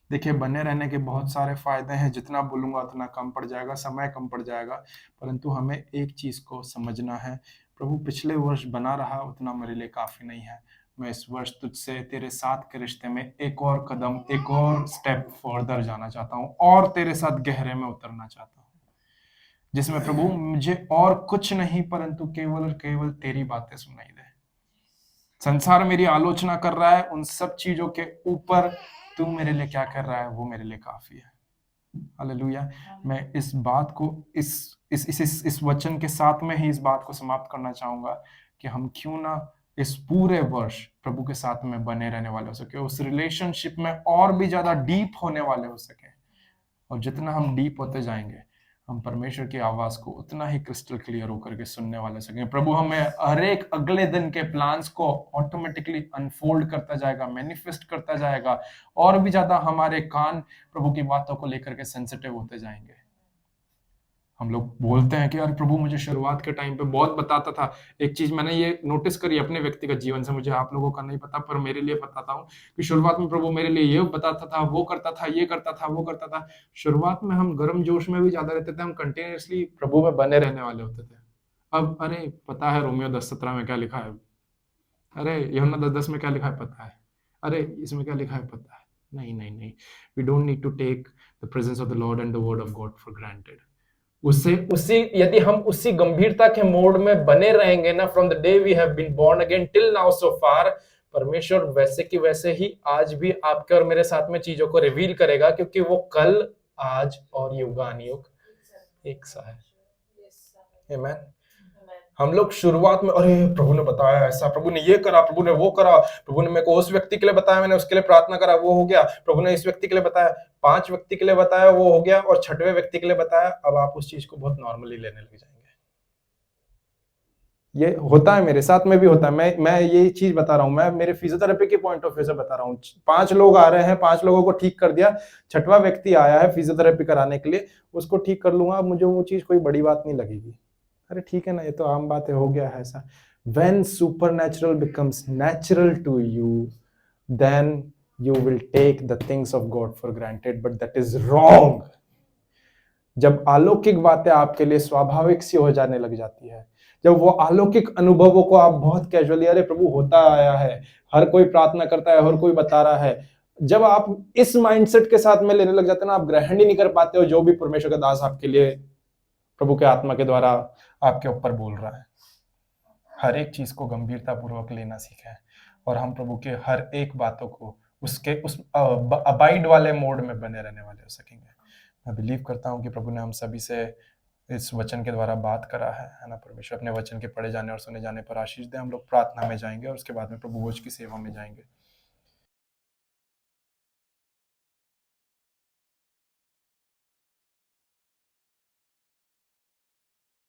देखिए, बने रहने के बहुत सारे फायदे हैं, जितना बोलूंगा उतना कम पड़ जाएगा, समय कम पड़ जाएगा, परंतु हमें एक चीज को समझना है, प्रभु पिछले वर्ष बना रहा उतना मेरे लिए काफी नहीं है, मैं इस वर्ष तुझसे तेरे साथ के रिश्ते में एक और कदम, एक और स्टेप फर्दर जाना चाहता हूँ और तेरे साथ गहरे में उतरना चाहता हूँ, जिसमें प्रभु मुझे और कुछ नहीं परंतु केवल और केवल तेरी बातें सुनाई दे। संसार मेरी आलोचना कर रहा है, उन सब चीजों के ऊपर तू मेरे लिए क्या कर रहा है वो मेरे लिए काफी है। हालेलुया। मैं इस बात को इस वचन के साथ में ही इस बात को समाप्त करना चाहूंगा कि हम क्यों ना इस पूरे वर्ष प्रभु के साथ में बने रहने वाले हो सके, उस रिलेशनशिप में और भी ज्यादा डीप होने वाले हो सके। और जितना हम डीप होते जाएंगे, हम परमेश्वर की आवाज को उतना ही क्रिस्टल क्लियर होकर के सुनने वाले सकेंगे। प्रभु हमें हर एक अगले दिन के प्लान्स को ऑटोमेटिकली अनफोल्ड करता जाएगा, मैनिफेस्ट करता जाएगा, और भी ज्यादा हमारे कान प्रभु की बातों को लेकर के सेंसिटिव होते जाएंगे। हम लोग बोलते हैं कि यार प्रभु मुझे शुरुआत के टाइम पे बहुत बताता था। एक चीज मैंने ये नोटिस करी अपने व्यक्तिगत जीवन से, मुझे आप लोगों का नहीं पता पर मेरे लिए बताता हूँ कि शुरुआत में प्रभु मेरे लिए ये बताता था, वो करता था, ये करता था, वो करता था। शुरुआत में हम गर्म जोश में भी ज्यादा रहते थे, हम कंटिन्यूसली प्रभु में बने रहने वाले होते थे। अब अरे पता है रोमियो 10:17 में क्या लिखा है, अरे यूहन्ना 10:10 में क्या लिखा है पता है, अरे इसमें क्या लिखा है पता है। नहीं नहीं नहीं, we don't need to take the presence of the Lord and the word of God for granted. उसी यदि हम उसी गंभीरता के मोड में बने रहेंगे ना, from the day we have been born again till now so far, परमेश्वर वैसे की वैसे ही आज भी आपके और मेरे साथ में चीजों को रिवील करेगा, क्योंकि वो कल, आज और युगानुयुग एक सा है। आमीन। हम लोग शुरुआत में अरे प्रभु ने बताया ऐसा, प्रभु ने ये करा, प्रभु ने वो करा, प्रभु ने मेरे को उस व्यक्ति के लिए बताया, मैंने उसके लिए प्रार्थना करा, वो हो गया, प्रभु ने इस व्यक्ति के लिए बताया, 5 व्यक्ति के लिए बताया, वो हो गया, और 6वें व्यक्ति के लिए बताया। अब आप उस चीज को बहुत नॉर्मली लेने लग जाएंगे। ये होता है, मेरे साथ में भी होता है। मैं ये चीज बता रहा हूँ, मैं मेरे फिजियोथेरेपी के पॉइंट ऑफ व्यू से बता रहा हूँ। 5 लोग आ रहे हैं, 5 लोगों को ठीक कर दिया, 6वां व्यक्ति आया है फिजियोथेरेपी कराने के लिए, उसको ठीक कर लूंगा, मुझे वो चीज कोई बड़ी बात नहीं लगेगी। अरे ठीक है ना, ये तो आम बात है, हो गया है ऐसा। When supernatural becomes natural to you, then you will take the things of God for granted, but that is wrong. जब अलौकिक बातें आपके लिए स्वाभाविक सी हो जाने लग जाती है, जब वो अलौकिक अनुभवों को आप बहुत कैजुअली, अरे प्रभु होता आया है, हर कोई प्रार्थना करता है, हर कोई बता रहा है, जब आप इस माइंडसेट के साथ में लेने लग जाते हैं ना, आप ग्रहण ही नहीं कर पाते हो जो भी परमेश्वर का दास आपके लिए प्रभु के आत्मा के द्वारा आपके ऊपर बोल रहा है। हर एक चीज को गंभीरता पूर्वक लेना सीखें, और हम प्रभु के हर एक बातों को उसके उस अबाइड वाले मोड में बने रहने वाले हो सकेंगे। मैं बिलीव करता हूँ कि प्रभु ने हम सभी से इस वचन के द्वारा बात करा है ना। परमेश्वर अपने वचन के पढ़े जाने और सुने जाने पर आशीष दे। हम लोग प्रार्थना में जाएंगे और उसके बाद में प्रभु भोज की सेवा में जाएंगे।